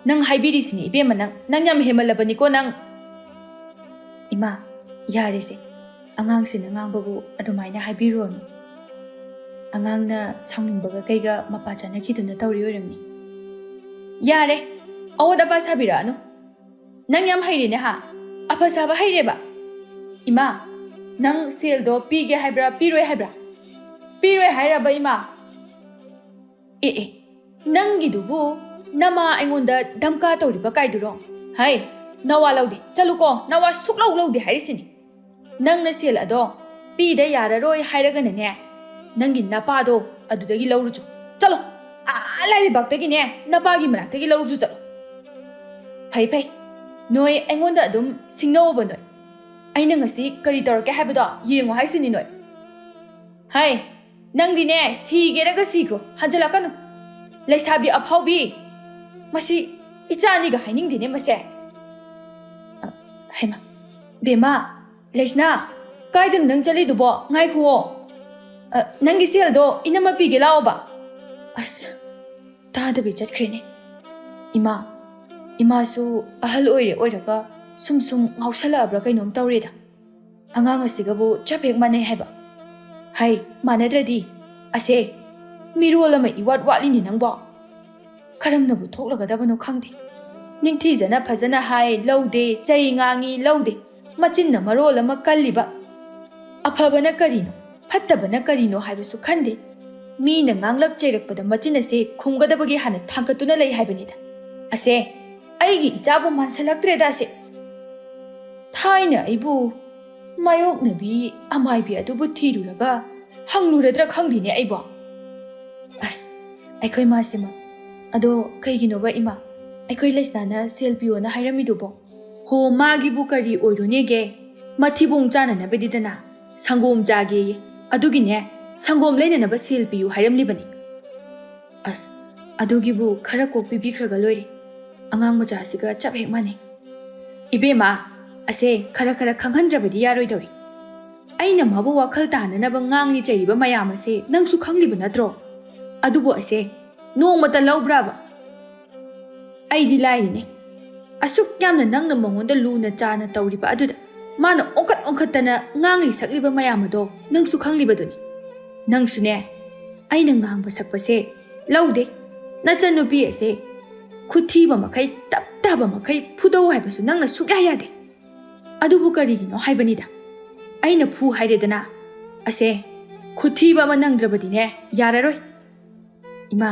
ꯅꯪ ꯍꯥꯏꯕꯤꯔꯤꯁꯤꯅꯤ ꯏꯕꯦꯝꯃ ꯅꯪ ꯌꯥꯝ ꯍꯦꯃꯜꯂꯕꯅꯤꯀꯣ ꯅꯪ ꯏꯃꯥ ꯌꯥꯔꯦꯁꯦ ꯑꯉꯥꯡꯁꯤꯅ ꯉꯥꯡꯕꯕꯨ ꯑꯗꯨꯃꯥꯏꯅ ꯍꯥꯏꯕꯤꯔꯨꯔꯅꯨ ꯑꯉꯥꯡꯅ ꯁꯥꯎꯅꯤꯡꯕꯒ ꯀꯩꯒ ꯃꯄꯥ ꯆꯥꯅꯈꯤꯗꯨꯅ ꯇꯧꯔꯤ ꯑꯣꯏꯔꯝꯅꯤ ꯌꯥꯔꯦ ꯑꯋꯣꯠ ꯑꯄꯥ ꯁꯥꯕꯤꯔꯛꯑꯅꯨ ꯅꯪ ꯌꯥꯝ ꯍꯩꯔꯦꯅꯦ ꯍꯥ ꯑꯐ ꯁꯥꯕ ꯍꯩꯔꯦꯕ ꯏꯃꯥ ꯅꯪ ꯁꯦꯜꯗꯣ ꯄꯤꯒꯦ ꯍꯥꯏꯕ꯭ꯔꯥ ꯄꯤꯔꯣꯏ ꯍꯥꯏꯕ꯭ꯔꯥ ꯄꯤꯔꯣꯏ ꯍꯥꯏꯔꯕ ꯏꯃꯥ ꯑꯦ ꯅꯪꯒꯤꯗꯨꯕꯨ ꯅꯃꯥ ꯑꯩꯉꯣꯟꯗ ꯙꯝꯀꯥ ꯇꯧꯔꯤꯕ ꯀꯥꯏꯗꯨꯔꯣ ꯍꯩ ꯅꯋꯥ ꯂꯧꯗꯦ ꯆꯠꯂꯨꯀꯣ ꯅꯋꯥ ꯁꯨꯛꯂꯧ ꯂꯧꯗꯦ ꯍꯥꯏꯔꯤꯁꯤꯅꯤ ꯅꯪꯅ ꯁꯦꯜ ꯑꯗꯣ ꯄꯤꯗ ꯌꯥꯔꯔꯣꯏ ꯍꯥꯏꯔꯒꯅꯅꯦ ꯅꯪꯒꯤ ꯅꯄꯥꯗꯣ ꯑꯗꯨꯗꯒꯤ ꯂꯧꯔꯨꯆꯣ ꯆꯠꯂꯣ ꯂꯥꯏꯔꯤꯕꯥꯛꯇꯒꯤꯅꯦ ꯅꯄꯥꯒꯤ ꯃꯅꯥꯛꯇꯒꯤ ꯂꯧꯔꯨꯆꯣ ꯆꯠꯂꯣ ꯐꯩ ꯅꯣꯏ ꯑꯩꯉꯣꯟꯗ ꯑꯗꯨꯝ ꯁꯤꯡꯅꯧꯕ ꯅꯣꯏ ꯑꯩꯅ ꯉꯁꯤ ꯀꯔꯤ ꯇꯧꯔꯛꯀꯦ ꯍꯥꯏꯕꯗꯣ ꯌꯦꯡꯉꯣ ꯍꯥꯏꯁꯤꯅꯤ ꯅꯣꯏ ꯍꯩ ꯅꯪꯗꯤꯅꯦ ꯁꯤꯒꯦꯔꯒ ꯁꯤꯈ꯭ꯔꯣ ꯍꯟꯖꯤꯜꯂꯛꯀꯅꯨ ꯂꯩꯁꯥꯕꯤ ꯑꯐꯥꯎꯕꯤ ꯃꯁꯤ ꯏꯆꯥꯅꯤꯒ ꯍꯥꯏꯅꯤꯡꯗꯦꯅꯦ ꯃꯁꯦ ꯍꯩꯃꯥ ꯕꯦꯝꯃ ꯂꯩꯁꯅꯥ ꯀꯥꯏꯗꯅꯣ ꯅꯪ ꯆꯠꯂꯤꯗꯨꯕꯣ ꯉꯥꯏꯈꯨꯑꯣ ꯅꯪꯒꯤ ꯁꯦꯜꯗꯣ ꯏꯅꯝꯃ ꯄꯤꯒꯦ ꯂꯥꯛꯑꯣꯕ ꯑꯁ ꯇꯥꯗꯕꯤ ꯆꯠꯈ꯭ꯔꯦꯅꯦ ꯏꯃꯥꯁꯨ ꯑꯍꯜ ꯑꯣꯏꯔꯒ ꯁꯨꯝ ꯉꯥꯎꯁꯜꯂꯛꯑꯕ꯭ꯔꯥ ꯀꯩꯅꯣꯝ ꯇꯧꯔꯦꯗ ꯑꯉꯥꯡ ꯑꯁꯤꯒꯕꯨ ꯆꯞ ꯍꯦꯛ ꯃꯥꯟꯅꯩ ꯍꯥꯏꯕ ꯍꯩ ꯃꯥꯟꯅꯗ꯭ꯔꯗꯤ ꯑꯁꯦ ꯃꯤꯔꯣꯜ ꯑꯃ ꯏꯋꯥꯠ ꯋꯥꯠꯂꯤꯅꯤ ꯅꯪꯕꯣ ꯀꯔꯝꯅꯕꯨ ꯊꯣꯛꯂꯒꯗꯕꯅꯣ ꯈꯪꯗꯦ ꯅꯤꯡꯊꯤꯖꯅ ꯐꯖꯅ ꯍꯥꯏ ꯂꯧꯗꯦ ꯆꯩ ꯉꯥꯡꯉꯤ ꯂꯧꯗꯦ ꯃꯆꯤꯟꯅ ꯃꯔꯣꯜ ꯑꯃ ꯀꯜꯂꯤꯕ ꯑꯐꯕꯅ ꯀꯔꯤꯅꯣ ꯐꯠꯇꯕꯅ ꯀꯔꯤꯅꯣ ꯍꯥꯏꯕꯁꯨ ꯈꯟꯗꯦ ꯃꯤꯅ ꯉꯥꯡꯂꯛ ꯆꯩꯔꯛꯄꯗ ꯃꯆꯤꯟ ꯑꯁꯦ ꯈꯨꯝꯒꯗꯕꯒꯤ ꯍꯥꯟꯅ ꯊꯥꯡꯒꯠꯇꯨꯅ ꯂꯩ ꯍꯥꯏꯕꯅꯤꯗ ꯑꯁꯦ ꯑꯩꯒꯤ ꯏꯆꯥꯕꯨ ꯃꯥꯟꯁꯤꯜꯂꯛꯇ꯭ꯔꯦꯗ ꯑꯁꯦ ꯊꯥꯏꯅ ꯑꯩꯕꯨ ꯃꯥꯌꯣꯛꯅꯕꯤ ꯑꯃꯥꯏꯕꯤ ꯑꯗꯨꯕꯨ ꯊꯤꯔꯨꯔꯒ ꯍꯪꯂꯨꯔꯗ꯭ꯔꯥ ꯈꯪꯗꯦꯅꯦ ꯑꯩꯕꯣ ꯑꯁ ꯑꯩꯈꯣꯏ ꯃꯥꯁꯤꯃ ꯑꯗꯣ ꯀꯩꯒꯤꯅꯣꯕ ꯏꯃꯥ ꯑꯩꯈꯣꯏ ꯂꯩꯁꯅꯥꯅ ꯁꯦꯜ ꯄꯤꯌꯣꯅ ꯍꯥꯏꯔꯝꯃꯤꯗꯨꯕꯣ ꯍꯣ ꯃꯥꯒꯤꯕꯨ ꯀꯔꯤ ꯑꯣꯏꯔꯨꯅꯦꯒꯦ ꯃꯊꯤꯕꯣꯡ ꯆꯥꯅꯅꯕꯗꯤꯗꯅ ꯁꯪꯒꯣꯝ ꯆꯥꯒꯦꯌꯦ ꯑꯗꯨꯒꯤꯅꯦ ꯁꯪꯒꯣꯝ ꯂꯩꯅꯅꯕ ꯁꯦꯜ ꯄꯤꯌꯨ ꯍꯥꯏꯔꯝꯂꯤꯕꯅꯤ ꯑꯁ ꯑꯗꯨꯒꯤꯕꯨ ꯈꯔ ꯀꯣꯛ ꯄꯤꯕꯤꯈ꯭ꯔꯒ ꯂꯣꯏꯔꯦ ꯑꯉꯥꯡ ꯃꯆꯥꯁꯤꯒ ꯆꯞ ꯍꯦꯛ ꯃꯥꯟꯅꯩ ꯏꯕꯦꯝꯃ ꯑꯁꯦ ꯈꯔ ꯈꯪꯍꯟꯗ꯭ꯔꯕꯗꯤ ꯌꯥꯔꯣꯏꯗꯧꯔꯤ ꯑꯩꯅ ꯃꯥꯕꯨ ꯋꯥꯈꯜ ꯇꯥꯅꯅꯕ ꯉꯥꯡꯂꯤ ꯆꯩꯔꯤꯕ ꯃꯌꯥꯝ ꯑꯁꯦ ꯅꯪꯁꯨ ꯈꯪꯂꯤꯕ ꯅꯠꯇ꯭ꯔꯣ ꯑꯗꯨꯕꯨ ꯑꯁꯦ ꯅꯣꯡꯃꯇ ꯂꯧꯕ꯭ꯔꯥꯕ ꯑꯩꯗꯤ ꯂꯥꯏꯔꯤꯅꯦ ꯑꯁꯨꯛ ꯌꯥꯝꯅ ꯅꯪꯅ ꯃꯉꯣꯟꯗ ꯂꯨꯅ ꯆꯥꯅ ꯇꯧꯔꯤꯕ ꯑꯗꯨꯗ ꯃꯥꯅ ꯑꯣꯟꯈꯠꯇꯅ ꯉꯥꯡꯂꯤ ꯁꯛꯂꯤꯕ ꯃꯌꯥꯝ ꯑꯗꯣ ꯅꯪꯁꯨ ꯈꯪꯂꯤꯕꯗꯨꯅꯤ ꯅꯪꯁꯨꯅꯦ ꯑꯩꯅ ꯉꯥꯡꯕ ꯁꯛꯄꯁꯦ ꯂꯧꯗꯦ ꯅꯆꯟꯅꯨꯄꯤ ꯑꯁꯦ ꯈꯨꯊꯤꯕ ꯃꯈꯩ ꯇꯞ ꯇꯥꯕ ꯃꯈꯩ ꯐꯨꯗꯧ ꯍꯥꯏꯕꯁꯨ ꯅꯪꯅ ꯁꯨꯛꯌꯥ ꯌꯥꯗꯦ ꯑꯗꯨꯕꯨ ꯀꯔꯤꯒꯤꯅꯣ ꯍꯥꯏꯕꯅꯤꯗ ꯑꯩꯅ ꯐꯨ ꯍꯥꯏꯔꯦꯗꯅ ꯑꯁꯦ ꯈꯨꯊꯤꯕ ꯑꯃ ꯅꯪꯗ꯭ꯔꯕꯗꯤꯅꯦ ꯌꯥꯔꯔꯣꯏ ꯏꯃꯥ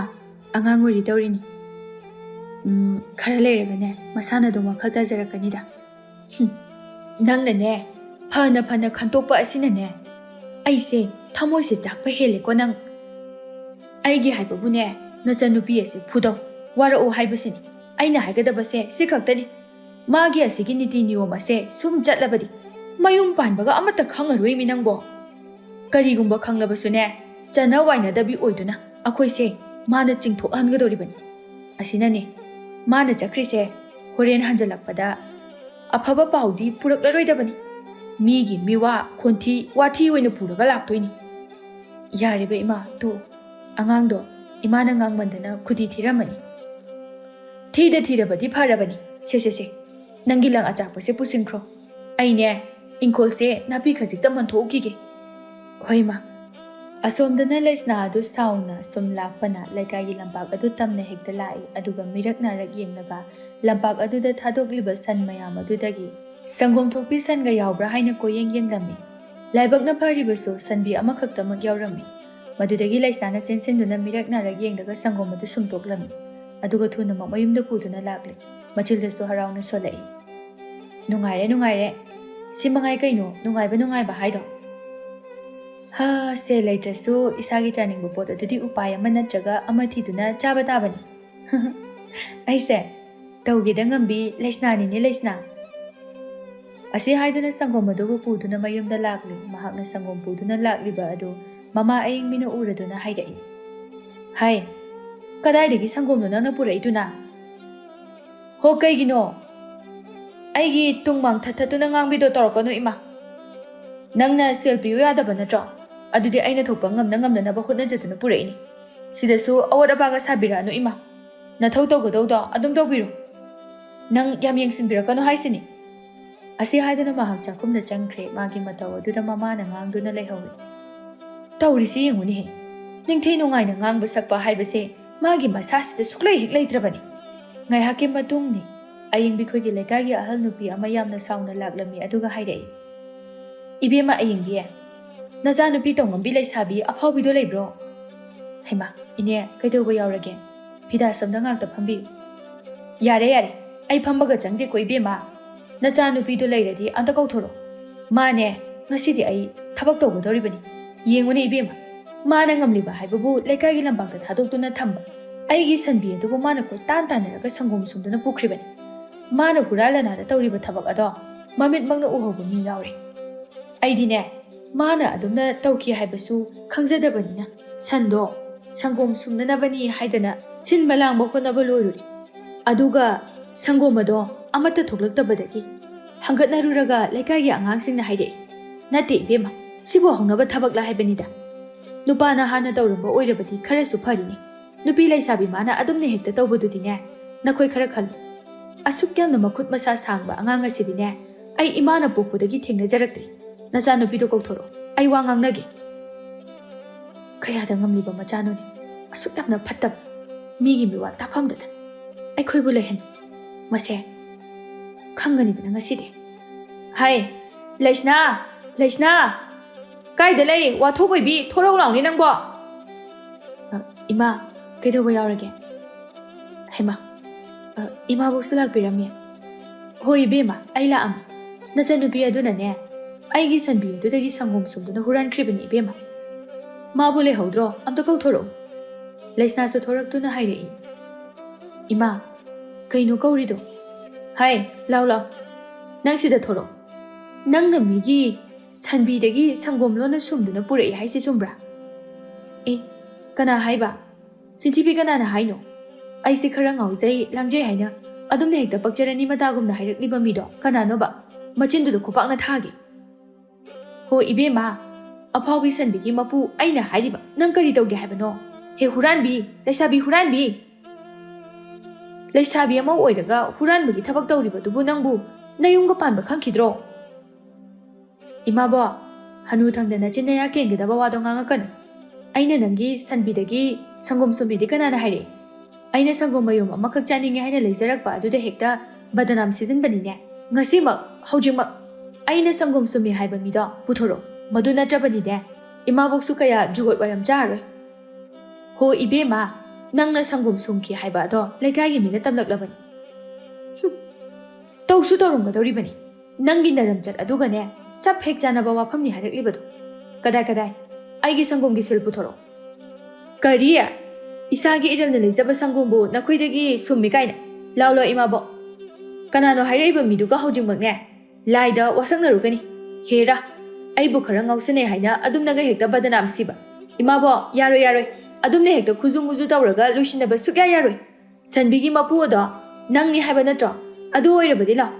ꯑꯉꯥꯡ ꯑꯣꯏꯔꯤ ꯇꯧꯔꯤꯅꯤ ꯈꯔ ꯂꯩꯔꯒꯅꯦ ꯃꯁꯥꯅ ꯑꯗꯨꯝ ꯋꯥꯈꯜ ꯇꯥꯖꯔꯛꯀꯅꯤꯗ ꯅꯪꯅꯅꯦ ꯐꯅ ꯈꯟꯇꯣꯛꯄ ꯑꯁꯤꯅꯅꯦ ꯑꯩꯁꯦ ꯊꯃꯣꯏꯁꯦ ꯆꯥꯛꯄ ꯍꯦꯜꯂꯦꯀꯣ ꯅꯪ ꯑꯩꯒꯤ ꯍꯥꯏꯕꯕꯨꯅꯦ ꯅꯆꯟꯅꯨꯄꯤ ꯑꯁꯦ ꯐꯨꯗꯧ ꯋꯥꯔꯛꯑꯣ ꯍꯥꯏꯕꯁꯤꯅꯤ ꯑꯩꯅ ꯍꯥꯏꯒꯗꯕꯁꯦ ꯁꯤ ꯈꯛꯇꯅꯤ ꯃꯥꯒꯤ ꯑꯁꯤꯒꯤ ꯅꯤꯇꯤ ꯅꯤꯌꯣꯝ ꯑꯁꯦ ꯁꯨꯝ ꯆꯠꯂꯕꯗꯤ ꯃꯌꯨꯝ ꯄꯥꯟꯕꯒ ꯑꯃꯠꯇ ꯈꯪꯉꯔꯣꯏꯃꯤ ꯅꯪꯕꯣ ꯀꯔꯤꯒꯨꯝꯕ ꯈꯪꯂꯕꯁꯨꯅꯦ ꯆꯅ ꯋꯥꯏꯅꯗꯕꯤ ꯑꯣꯏꯗꯨꯅ ꯑꯩꯈꯣꯏꯁꯦ ꯃꯥꯅ ꯆꯤꯡꯊꯣꯛꯍꯟꯒꯗꯧꯔꯤꯕꯅꯤ ꯑꯁꯤꯅꯅꯦ ꯃꯥꯅ ꯆꯠꯈ꯭ꯔꯤꯁꯦ ꯍꯣꯔꯦꯟ ꯍꯟꯖꯜꯂꯛꯄꯗ ꯑꯐꯕ ꯄꯥꯎꯗꯤ ꯄꯨꯔꯛꯂꯔꯣꯏꯗꯕꯅꯤ ꯃꯤꯒꯤ ꯃꯤꯋꯥ ꯈꯣꯟꯊꯤ ꯋꯥꯊꯤ ꯑꯣꯏꯅ ꯄꯨꯔꯒ ꯂꯥꯛꯇꯣꯏꯅꯤ ꯌꯥꯔꯤꯕ ꯏꯃꯥ ꯇꯣ ꯑꯉꯥꯡꯗꯣ ꯏꯃꯥꯅ ꯉꯥꯡꯃꯟꯗꯅ ꯈꯨꯗꯤ ꯊꯤꯔꯝꯃꯅꯤ ꯊꯤꯔꯕꯗꯤ ꯐꯔꯕꯅꯤ ꯁꯦ ꯅꯪꯒꯤ ꯂꯪ ꯑꯆꯥꯛꯄꯁꯦ ꯄꯨꯁꯤꯟꯈ꯭ꯔꯣ ꯑꯩꯅꯦ ꯏꯪꯈꯣꯜꯁꯦ ꯅꯥꯄꯤ ꯈꯖꯤꯛꯇ ꯃꯟꯊꯣꯛꯎꯈꯤꯒꯦ ꯍꯣꯏ ꯃꯥ ꯑꯁꯣꯝꯗꯅ ꯂꯩꯁꯅꯥ ꯑꯗꯨ ꯁꯥꯎꯅ ꯁꯨꯝ ꯂꯥꯛꯄꯅ ꯂꯩꯀꯥꯏꯒꯤ ꯂꯝꯄꯥꯛ ꯑꯗꯨ ꯇꯝꯅ ꯍꯦꯛꯇ ꯂꯥꯛꯏ ꯑꯗꯨꯒ ꯃꯤꯔꯛ ꯅꯥꯔꯛ ꯌꯦꯡꯂꯒ ꯂꯝꯄꯥꯛ ꯑꯗꯨꯗ ꯊꯥꯗꯣꯛꯂꯤꯕ ꯁꯟ ꯃꯌꯥꯝ ꯑꯗꯨꯗꯒꯤ ꯁꯪꯒꯣꯝ ꯊꯣꯛꯄꯤ ꯁꯟꯒ ꯌꯥꯎꯕ꯭ꯔꯥ ꯍꯥꯏꯅ ꯀꯣꯌꯦꯡ ꯌꯦꯡꯂꯝꯃꯤ ꯂꯥꯏꯕꯛꯅ ꯐꯔꯤꯕꯁꯨ ꯁꯟꯕꯤ ꯑꯃꯈꯛꯇꯃꯛ ꯌꯥꯎꯔꯝꯃꯤ ꯃꯗꯨꯗꯒꯤ ꯂꯩꯁꯅꯥꯅ ꯆꯦꯟꯁꯤꯟꯗꯨꯅ ꯃꯤꯔꯛ ꯅꯥꯔꯛ ꯌꯦꯡꯂꯒ ꯁꯪꯒꯣꯝ ꯑꯗꯨ ꯁꯨꯝꯇꯣꯛꯂꯝꯃꯤ ꯑꯗꯨꯒ ꯊꯨꯅꯃꯛ ꯃꯌꯨꯝꯗ ꯄꯨꯗꯨꯅ ꯂꯥꯛꯂꯤ ꯃꯆꯤꯜꯗꯁꯨ ꯍꯔꯥꯎꯅ ꯁꯣꯜꯂꯛꯏ ꯅꯨꯡꯉꯥꯏꯔꯦ ꯁꯤ ꯃꯉꯥꯏ ꯀꯩꯅꯣ ꯅꯨꯡꯉꯥꯏꯕ ꯍꯥꯏꯗꯣ ꯁꯦꯜ ꯂꯩꯇ꯭ꯔꯁꯨ ꯏꯁꯥꯒꯤ ꯆꯥꯅꯤꯡꯕ ꯄꯣꯠ ꯑꯗꯨꯗꯤ ꯎꯄꯥꯏ ꯑꯃ ꯅꯠꯇ꯭ꯔꯒ ꯑꯃ ꯊꯤꯗꯨꯅ ꯆꯥꯕ ꯇꯥꯕꯅꯤ ꯑꯩꯁꯦ ꯇꯧꯒꯦꯗ ꯉꯝꯕꯤ ꯂꯩꯁꯅꯥꯅꯤꯅꯦ ꯂꯩꯁꯅꯥ ꯑꯁꯤ ꯍꯥꯏꯗꯨꯅ ꯁꯪꯒꯣꯝ ꯑꯗꯨꯕꯨ ꯄꯨꯗꯨꯅ ꯃꯌꯨꯝꯗ ꯂꯥꯛꯂꯤ ꯃꯍꯥꯛꯅ ꯁꯪꯒꯣꯝ ꯄꯨꯗꯨꯅ ꯂꯥꯛꯂꯤꯕ ꯑꯗꯨ ꯃꯃꯥ ꯑꯌꯤꯡꯕꯤꯅ ꯎꯔꯗꯨꯅ ꯍꯥꯏꯔꯛꯏ ꯍꯥꯏ ꯀꯗꯥꯏꯗꯒꯤ ꯁꯪꯒꯣꯝꯅꯣ ꯅꯪꯅ ꯄꯨꯔꯛꯏꯗꯨꯅ ꯍꯣ ꯀꯩꯒꯤꯅꯣ ꯑꯩꯒꯤ ꯇꯨꯡꯃꯥꯡ ꯊꯠꯇꯨꯅ ꯉꯥꯡꯕꯤꯗꯣ ꯇꯧꯔꯛꯀꯅꯨ ꯏꯃꯥ ꯅꯪꯅ ꯁꯦꯜ ꯄꯤꯌꯨ ꯌꯥꯗꯕ ꯅꯠꯇ꯭ꯔꯣ ꯑꯗꯨꯗꯤ ꯑꯩꯅ ꯊꯣꯛꯄ ꯉꯝꯅꯅꯕ ꯍꯣꯠꯅꯖꯗꯨꯅ ꯄꯨꯔꯛꯏꯅꯤ ꯁꯤꯗꯁꯨ ꯑꯋꯥꯠ ꯑꯄꯥꯒ ꯁꯥꯕꯤꯔꯛꯑꯅꯨ ꯏꯃꯥ ꯅꯊꯧ ꯇꯧꯒꯗꯧꯗꯣ ꯑꯗꯨꯝ ꯇꯧꯕꯤꯔꯣ ꯅꯪ ꯌꯥꯝ ꯌꯦꯡꯁꯤꯟꯕꯤꯔꯛꯀꯅꯨ ꯍꯥꯏꯁꯤꯅꯤ ꯑꯁꯤ ꯍꯥꯏꯗꯨꯅ ꯃꯍꯥꯛ ꯆꯥꯛꯈꯨꯝꯗ ꯆꯪꯈ꯭ꯔꯦ ꯃꯥꯒꯤ ꯃꯇꯧ ꯑꯗꯨꯗ ꯃꯃꯥꯅ ꯉꯥꯡꯗꯨꯅ ꯂꯩꯍꯧꯏ ꯇꯧꯔꯤꯁꯤ ꯌꯦꯡꯉꯨꯅꯦꯍꯦ ꯅꯤꯡꯊꯤ ꯅꯨꯡꯉꯥꯏꯅ ꯉꯥꯡꯕ ꯁꯛꯄ ꯍꯥꯏꯕꯁꯦ ꯃꯥꯒꯤ ꯃꯁꯥꯁꯤꯗ ꯁꯨꯛꯂꯩ ꯍꯦꯛ ꯂꯩꯇ꯭ꯔꯕꯅꯤ ꯉꯥꯏꯍꯥꯛꯀꯤ ꯃꯇꯨꯡꯅꯤ ꯑꯌꯤꯡꯕꯤꯈꯣꯏꯒꯤ ꯂꯩꯀꯥꯏꯒꯤ ꯑꯍꯜ ꯅꯨꯄꯤ ꯑꯃ ꯌꯥꯝꯅ ꯁꯥꯎꯅ ꯂꯥꯛꯂꯝꯃꯤ ꯑꯗꯨꯒ ꯍꯥꯏꯔꯛꯏ ꯏꯕꯦꯝꯃ ꯑꯌꯤꯡꯕꯤ ꯅꯆꯥꯅꯨꯄꯤ ꯇꯧꯉꯝꯕꯤ ꯂꯩꯁꯥꯕꯤ ꯑꯐꯥꯎꯕꯤꯗꯣ ꯂꯩꯕ꯭ꯔꯣ ꯍꯩꯃꯥ ꯏꯅꯦ ꯀꯩꯗꯧꯕ ꯌꯥꯎꯔꯒꯦ ꯐꯤꯗꯥ ꯁꯣꯝꯗ ꯉꯥꯛꯇ ꯐꯝꯕꯤꯌꯨ ꯌꯥꯔꯦ ꯑꯩ ꯐꯝꯕꯒ ꯆꯪꯗꯦꯀꯣ ꯏꯕꯦꯝꯃ ꯅꯆꯥꯅꯨꯄꯤꯗꯣ ꯂꯩꯔꯗꯤ ꯑꯝꯇ ꯀꯧꯊꯣꯔꯛꯑꯣ ꯃꯥꯅꯦ ꯉꯁꯤꯗꯤ ꯑꯩ ꯊꯕꯛ ꯇꯧꯒꯗꯧꯔꯤꯕꯅꯤ ꯌꯦꯡꯉꯨꯅꯦ ꯏꯕꯦꯝꯃ ꯃꯥꯅ ꯉꯝꯂꯤꯕ ꯍꯥꯏꯕꯕꯨ ꯂꯩꯀꯥꯏꯒꯤ ꯂꯝꯄꯥꯛꯇ ꯊꯥꯗꯣꯛꯇꯨꯅ ꯊꯝꯕ ꯑꯩꯒꯤ ꯁꯟꯕꯤ ꯑꯗꯨꯕꯨ ꯃꯥꯅ ꯀꯣꯏꯇꯥꯟ ꯇꯥꯟꯅꯔꯒ ꯁꯪꯒꯣꯝ ꯁꯨꯝꯗꯨꯅ ꯄꯨꯈ꯭ꯔꯤꯕꯅꯤ ꯃꯥꯅ ꯍꯨꯔꯥꯜꯂꯅꯥꯗ ꯇꯧꯔꯤꯕ ꯊꯕꯛ ꯑꯗꯣ ꯃꯃꯤꯠꯃꯛꯅ ꯎꯍꯧꯕ ꯃꯤ ꯌꯥꯎꯔꯦ ꯑꯩꯗꯤꯅꯦ ꯃꯥꯅ ꯑꯗꯨꯝꯅ ꯇꯧꯈꯤ ꯍꯥꯏꯕꯁꯨ ꯈꯪꯖꯗꯕꯅꯤꯅ ꯁꯟꯗꯣ ꯁꯪꯒꯣꯝ ꯁꯨꯝꯅꯅꯕꯅꯤ ꯍꯥꯏꯗꯅ ꯁꯤꯟꯕ ꯂꯥꯡꯕ ꯍꯣꯠꯅꯕ ꯂꯣꯏꯔꯨꯔꯦ ꯑꯗꯨꯒ ꯁꯪꯒꯣꯝ ꯑꯗꯣ ꯑꯃꯠꯇ ꯊꯣꯛꯂꯛꯇꯕꯗꯒꯤ ꯍꯪꯒꯠꯅꯔꯨꯔꯒ ꯂꯩꯀꯥꯏꯒꯤ ꯑꯉꯥꯡꯁꯤꯡꯅ ꯍꯥꯏꯔꯛꯏ ꯅꯠꯇꯦ ꯏꯕꯦꯝꯃ ꯁꯤꯕꯨ ꯍꯧꯅꯕ ꯊꯕꯛꯂ ꯍꯥꯏꯕꯅꯤꯗ ꯅꯨꯄꯥꯅ ꯍꯥꯟꯅ ꯇꯧꯔꯝꯕ ꯑꯣꯏꯔꯕꯗꯤ ꯈꯔꯁꯨ ꯐꯔꯤꯅꯤ ꯅꯨꯄꯤ ꯂꯩꯁꯥꯕꯤ ꯃꯥꯅ ꯑꯗꯨꯝꯅ ꯍꯦꯛꯇ ꯇꯧꯕꯗꯨꯗꯤꯅꯦ ꯅꯈꯣꯏ ꯈꯔ ꯈꯜꯂꯨ ꯑꯁꯨꯛ ꯌꯥꯝꯅ ꯃꯈꯨꯠ ꯃꯁꯥ ꯁꯥꯡꯕ ꯑꯉꯥꯡ ꯑꯁꯤꯗꯤꯅꯦ ꯑꯩ ꯏꯃꯥꯅ ꯄꯣꯛꯄꯗꯒꯤ ꯊꯦꯡꯅꯖꯔꯛꯇ꯭ꯔꯤ ꯅꯆꯥꯅꯨꯄꯤꯗꯣ ꯀꯧꯊꯣꯔꯛꯑꯣ ꯑꯩ ꯋꯥ ꯉꯥꯡꯅꯒꯦ ꯀꯌꯥꯗ ꯉꯝꯂꯤꯕ ꯃꯆꯥꯅꯣꯅꯦ ꯑꯁꯨꯛ ꯌꯥꯝꯅ ꯐꯠꯇꯕ ꯃꯤꯒꯤ ꯃꯤꯋꯥ ꯇꯥꯐꯝꯗꯗ ꯑꯩꯈꯣꯏꯕꯨ ꯂꯩꯍꯟ ꯃꯁꯦ ꯈꯪꯒꯅꯤꯗꯅ ꯉꯁꯤꯗꯤ ꯍꯥꯏ ꯂꯩꯁꯅꯥ ꯀꯥꯏꯗ ꯂꯩ ꯋꯥꯊꯣꯛ ꯑꯣꯏꯕꯤ ꯊꯣꯔꯧ ꯂꯥꯎꯅꯤ ꯅꯪꯕꯣ? ꯏꯃꯥ ꯀꯩꯗꯧꯕ ꯌꯥꯎꯔꯒꯦ? ꯍꯩꯃꯥ ꯏꯃꯥꯕꯣꯛꯁꯨ ꯂꯥꯛꯄꯤꯔꯝꯃꯤ꯫ ꯍꯣꯏ ꯏꯕꯦꯝꯃ ꯑꯩ ꯂꯥꯛꯑꯝꯃꯤ꯫ ꯅꯆꯟꯅꯨꯄꯤ ꯑꯗꯨꯅꯅꯦ ꯑꯩꯒꯤ ꯁꯟꯕꯤ ꯑꯗꯨꯗꯒꯤ ꯁꯪꯒꯣꯝ ꯁꯨꯝꯗꯨꯅ ꯍꯨꯔꯥꯟꯈ꯭ꯔꯤꯕꯅꯤ ꯏꯕꯦꯝꯃ꯫ ꯃꯥꯕꯨ ꯂꯩꯍꯧꯗ꯭ꯔꯣ? ꯑꯝꯇ ꯀꯧꯊꯣꯔꯛꯎ꯫ ꯂꯩꯁꯅꯥꯁꯨ ꯊꯣꯔꯛꯇꯨꯅ ꯍꯥꯏꯔꯛꯏ꯫ ꯏꯃꯥ ꯀꯩꯅꯣ ꯀꯧꯔꯤꯗꯣ? ꯍꯥꯏ ꯂꯥꯎ ꯂꯥꯎ ꯅꯪ ꯁꯤꯗ ꯊꯣꯔꯛꯑꯣ꯫ ꯅꯪꯅ ꯃꯤꯒꯤ ꯁꯟꯕꯤꯗꯒꯤ ꯁꯪꯒꯣꯝ ꯂꯣꯟꯅ ꯁꯨꯝꯗꯨꯅ ꯄꯨꯔꯛꯏ ꯍꯥꯏꯁꯤ ꯆꯨꯝꯕ꯭ꯔꯥ? ꯑꯦ ꯀꯅꯥ ꯍꯥꯏꯕ? ꯆꯤꯟꯊꯤꯕꯤ ꯀꯅꯥꯅ ꯍꯥꯏꯅꯣ? ꯑꯩꯁꯦ ꯈꯔ ꯉꯥꯎꯖꯩ ꯂꯥꯡꯖꯩ ꯍꯥꯏꯅ ꯑꯗꯨꯝꯅ ꯍꯦꯛꯇ ꯄꯛꯆꯔꯅꯤ ꯃꯇꯥꯒꯨꯝꯅ ꯍꯥꯏꯔꯛꯂꯤꯕ ꯃꯤꯗꯣ ꯀꯅꯥꯅꯣꯕ? ꯃꯆꯤꯟꯗꯨꯗ ꯈꯨꯄꯥꯛꯅ ꯊꯥꯒꯦ꯫ ꯍꯣ ꯏꯕꯦꯝꯃ ꯑꯐꯥꯎꯕꯤ ꯁꯟꯕꯤꯒꯤ ꯃꯄꯨ ꯑꯩꯅ ꯍꯥꯏꯔꯤꯕ ꯅꯪ ꯀꯔꯤ ꯇꯧꯒꯦ ꯍꯥꯏꯕꯅꯣ? ꯍꯦ ꯍꯨꯔꯥꯟꯕꯤ ꯂꯩꯁꯥꯕꯤ ꯍꯨꯔꯥꯟꯕꯤ! ꯂꯩꯁꯥꯕꯤ ꯑꯃ ꯑꯣꯏꯔꯒ ꯍꯨꯔꯥꯟꯕꯒꯤ ꯊꯕꯛ ꯇꯧꯔꯤꯕꯗꯨꯕꯨ ꯅꯪꯕꯨ ꯅꯌꯨꯝꯒ ꯄꯥꯟꯕ ꯈꯪꯈꯤꯗ꯭ꯔꯣ? ꯏꯃꯥꯕꯣ ꯍꯅꯨ ꯊꯪꯗꯅ ꯆꯤꯟꯅꯌꯥ ꯀꯦꯟꯒꯗꯕ ꯋꯥꯗꯣ ꯉꯥꯡꯉꯛꯀꯅꯨ꯫ ꯑꯩꯅ ꯅꯪꯒꯤ ꯁꯟꯕꯤꯗꯒꯤ ꯁꯪꯒꯣꯝ ꯁꯨꯝꯃꯦꯗꯤ ꯀꯅꯥꯅ ꯍꯥꯏꯔꯛꯏ? ꯑꯩꯅ ꯁꯪꯒꯣꯝ ꯃꯌꯨꯝ ꯑꯃꯈꯛ ꯆꯥꯅꯤꯡꯉꯦ ꯍꯥꯏꯅ ꯂꯩꯖꯔꯛꯄ ꯑꯗꯨꯗ ꯍꯦꯛꯇ ꯕꯗꯅꯥꯝ ꯁꯤꯖꯤꯟꯕꯅꯤꯅꯦ꯫ ꯉꯁꯤꯃꯛ ꯍꯧꯖꯤꯛꯃꯛ ꯑꯩꯅ ꯁꯪꯒꯣꯝ ꯁꯨꯝꯃꯤ ꯍꯥꯏꯕ ꯃꯤꯗꯣ ꯄꯨꯊꯣꯔꯛꯑꯣ꯫ ꯃꯗꯨ ꯅꯠꯇ꯭ꯔꯕꯅꯤꯅꯦ ꯏꯃꯥꯕꯣꯛꯁꯨ ꯀꯌꯥ ꯖꯨꯒꯣꯠ ꯋꯥꯌꯝ ꯆꯥꯔꯔꯣꯏ꯫ ꯍꯣ ꯏꯕꯦꯝꯃ ꯅꯪꯅ ꯁꯪꯒꯣꯝ ꯁꯨꯝꯈꯤ ꯍꯥꯏꯕ ꯑꯗꯣ ꯂꯩꯀꯥꯏꯒꯤ ꯃꯤꯅ ꯇꯝꯂꯛꯂꯕꯅꯤ꯫ ꯇꯧꯁꯨ ꯇꯧꯔꯝꯒꯗꯧꯔꯤꯕꯅꯤ꯫ ꯅꯪꯒꯤ ꯅꯔꯝꯆꯠ ꯑꯗꯨꯒꯅꯦ ꯆꯞ ꯍꯦꯛ ꯆꯥꯅꯕ ꯋꯥꯐꯝꯅꯤ ꯍꯥꯏꯔꯛꯂꯤꯕꯗꯣ꯫ ꯀꯗꯥꯏ ꯑꯩꯒꯤ ꯁꯪꯒꯣꯝꯒꯤ ꯁꯤꯜ ꯄꯨꯊꯣꯔꯛꯑꯣ꯫ ꯀꯔꯤ? ꯏꯁꯥꯒꯤ ꯏꯔꯜꯅ ꯂꯩꯖꯕ ꯁꯪꯒꯣꯝꯕꯨ ꯅꯈꯣꯏꯗꯒꯤ ꯁꯨꯝꯃꯤ ꯀꯥꯏꯅ? ꯂꯥꯎ ꯂꯥꯎ ꯏꯃꯥꯕꯣꯛ ꯀꯅꯥꯅꯣ ꯍꯥꯏꯔꯛꯏꯕ ꯃꯤꯗꯨꯒ ꯍꯧꯖꯤꯛꯃꯛꯅꯦ ꯂꯥꯏꯗ ꯋꯥꯁꯛꯅꯔꯨꯒꯅꯤ꯫ ꯍꯦꯔꯥ ꯑꯩꯕꯨ ꯈꯔ ꯉꯥꯎꯁꯟꯅꯩ ꯍꯥꯏꯅ ꯑꯗꯨꯝꯅꯒ ꯍꯦꯛꯇ ꯕꯗꯅꯥꯝ ꯁꯤꯕ? ꯏꯃꯥꯕꯣꯛ ꯌꯥꯔꯣꯏ ꯑꯗꯨꯝꯅ ꯍꯦꯛꯇ ꯈꯨꯖꯨ ꯃꯨꯖꯨ ꯇꯧꯔꯒ ꯂꯣꯏꯁꯤꯟꯅꯕ ꯁꯨꯛꯌꯥ ꯌꯥꯔꯣꯏ꯫ ꯁꯟꯕꯤꯒꯤ ꯃꯄꯨ ꯑꯗꯣ ꯅꯪꯅꯤ ꯍꯥꯏꯕ ꯅꯠꯇ꯭ꯔꯣ? ꯑꯗꯨ ꯑꯣꯏꯔꯕꯗꯤ ꯂꯥꯎ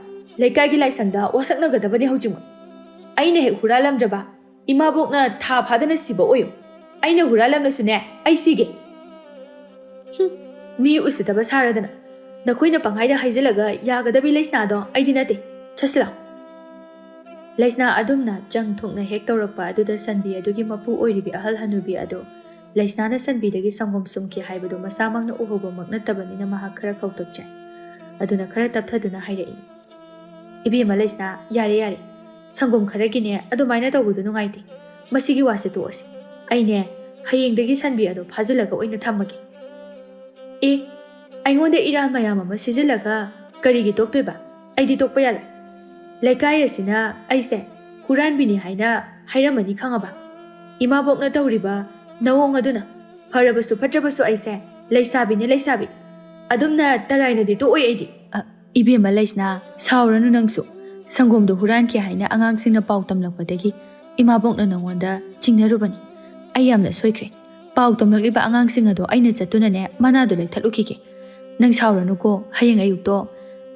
ꯂꯩꯀꯥꯏꯒꯤ ꯂꯥꯏꯁꯪꯗ ꯋꯥꯁꯛꯅꯒꯗꯕꯅꯤ ꯍꯧꯖꯤꯛꯃꯛ꯫ ꯑꯩꯅ ꯍꯦꯛ ꯍꯨꯔꯥꯜꯂꯝꯗ꯭ꯔꯕ ꯏꯃꯥꯕꯣꯛꯅ ꯊꯥ ꯐꯥꯗꯅ ꯁꯤꯕ ꯑꯣꯏꯌꯨ꯫ ꯑꯩꯅ ꯍꯨꯔꯥꯜꯂꯝꯂꯁꯨꯅꯦ ꯑꯩ ꯁꯤꯒꯦ꯫ ꯃꯤ ꯎꯁꯤꯠꯇꯕ ꯁꯥꯔꯗꯅ ꯅꯈꯣꯏꯅ ꯄꯪꯍꯥꯏꯗ ꯍꯥꯏꯖꯤꯜꯂꯒ ꯌꯥꯒꯗꯕꯤ ꯂꯩꯁꯅꯥꯗꯣ ꯑꯩꯗꯤ ꯅꯠꯇꯦ꯫ ꯆꯠꯁꯤꯂꯥꯎ꯫ ꯂꯩꯁꯅꯥ ꯑꯗꯨꯝꯅ ꯆꯪ ꯊꯣꯛꯅ ꯍꯦꯛ ꯇꯧꯔꯛꯄ ꯑꯗꯨꯗ ꯁꯟꯕꯤ ꯑꯗꯨꯒꯤ ꯃꯄꯨ ꯑꯣꯏꯔꯤꯕꯤ ꯑꯍꯜ ꯍꯅꯨꯕꯤ ꯑꯗꯨ ꯂꯩꯁꯅꯥꯅ ꯁꯟꯕꯤꯗꯒꯤ ꯁꯪꯒꯣꯝ ꯁꯨꯝꯈꯤ ꯍꯥꯏꯕꯗꯨ ꯃꯁꯥꯃꯛꯅ ꯎꯍꯧꯕꯃꯛ ꯅꯠꯇꯕꯅꯤꯅ ꯃꯍꯥꯛ ꯈꯔ ꯀꯧꯇꯛꯆꯩ꯫ ꯑꯗꯨꯅ ꯈꯔ ꯇꯞꯊꯗꯨꯅ ꯍꯥꯏꯔꯛꯏ꯫ ꯏꯕꯦꯝꯃ ꯂꯩꯁꯅꯥ ꯌꯥꯔꯦ ꯁꯪꯒꯣꯝ ꯈꯔꯒꯤꯅꯦ ꯑꯗꯨꯃꯥꯏꯅ ꯇꯧꯕꯗꯨ ꯅꯨꯡꯉꯥꯏꯇꯦ꯫ ꯃꯁꯤꯒꯤ ꯋꯥꯁꯦ ꯇꯣꯛꯑꯁꯤ꯫ ꯑꯩꯅꯦ ꯍꯌꯦꯡꯗꯒꯤ ꯁꯟꯕꯤ ꯑꯗꯣ ꯐꯥꯖꯤꯜꯂꯒ ꯑꯣꯏꯅ ꯊꯝꯃꯒꯦ꯫ ꯑꯦ ꯑꯩꯉꯣꯟꯗ ꯏꯔꯥꯜ ꯃꯌꯥꯝ ꯑꯃ ꯁꯤꯖꯤꯜꯂꯒ ꯀꯔꯤꯒꯤ ꯇꯣꯛꯇꯣꯏꯕ? ꯑꯩꯗꯤ ꯇꯣꯛꯄ ꯌꯥꯔꯣꯏ꯫ ꯂꯩꯀꯥꯏ ꯑꯁꯤꯅ ꯑꯩꯁꯦ ꯍꯨꯔꯥꯟꯕꯤꯅꯤ ꯍꯥꯏꯅ ꯍꯥꯏꯔꯝꯃꯅꯤ ꯈꯪꯉꯕ? ꯏꯃꯥꯕꯣꯛꯅ ꯇꯧꯔꯤꯕ ꯅꯑꯣꯡ ꯑꯗꯨꯅ ꯐꯔꯕꯁꯨ ꯐꯠꯇ꯭ꯔꯕꯁꯨ ꯑꯩꯁꯦ ꯂꯩꯁꯥꯕꯤꯅꯦ ꯂꯩꯁꯥꯕꯤ꯫ ꯑꯗꯨꯝꯅ ꯇꯔꯥꯏꯅꯗꯤ ꯇꯣꯛꯑꯣꯏ ꯑꯩꯗꯤ꯫ ꯏꯕꯦꯝꯃ ꯂꯩꯁꯅꯥ ꯁꯥꯎꯔꯅꯨ ꯅꯪꯁꯨ꯫ ꯁꯪꯒꯣꯝꯗꯣ ꯍꯨꯔꯥꯟꯈꯤ ꯍꯥꯏꯅ ꯑꯉꯥꯡꯁꯤꯡꯅ ꯄꯥꯎ ꯇꯝꯂꯛꯄꯗꯒꯤ ꯏꯃꯥꯕꯣꯛꯅ ꯅꯉꯣꯟꯗ ꯆꯤꯡꯅꯔꯨꯕꯅꯤ꯫ ꯑꯩ ꯌꯥꯝꯅ ꯁꯣꯏꯈ꯭ꯔꯦ꯫ ꯄꯥꯎ ꯇꯝꯂꯛꯂꯤꯕ ꯑꯉꯥꯡꯁꯤꯡ ꯑꯗꯣ ꯑꯩꯅ ꯆꯠꯇꯨꯅꯅꯦ ꯃꯅꯥꯗꯣ ꯂꯩꯊꯠꯂꯨꯈꯤꯒꯦ꯫ ꯅꯪ ꯁꯥꯎꯔꯅꯨꯀꯣ ꯍꯌꯦꯡ ꯑꯌꯨꯛꯇꯣ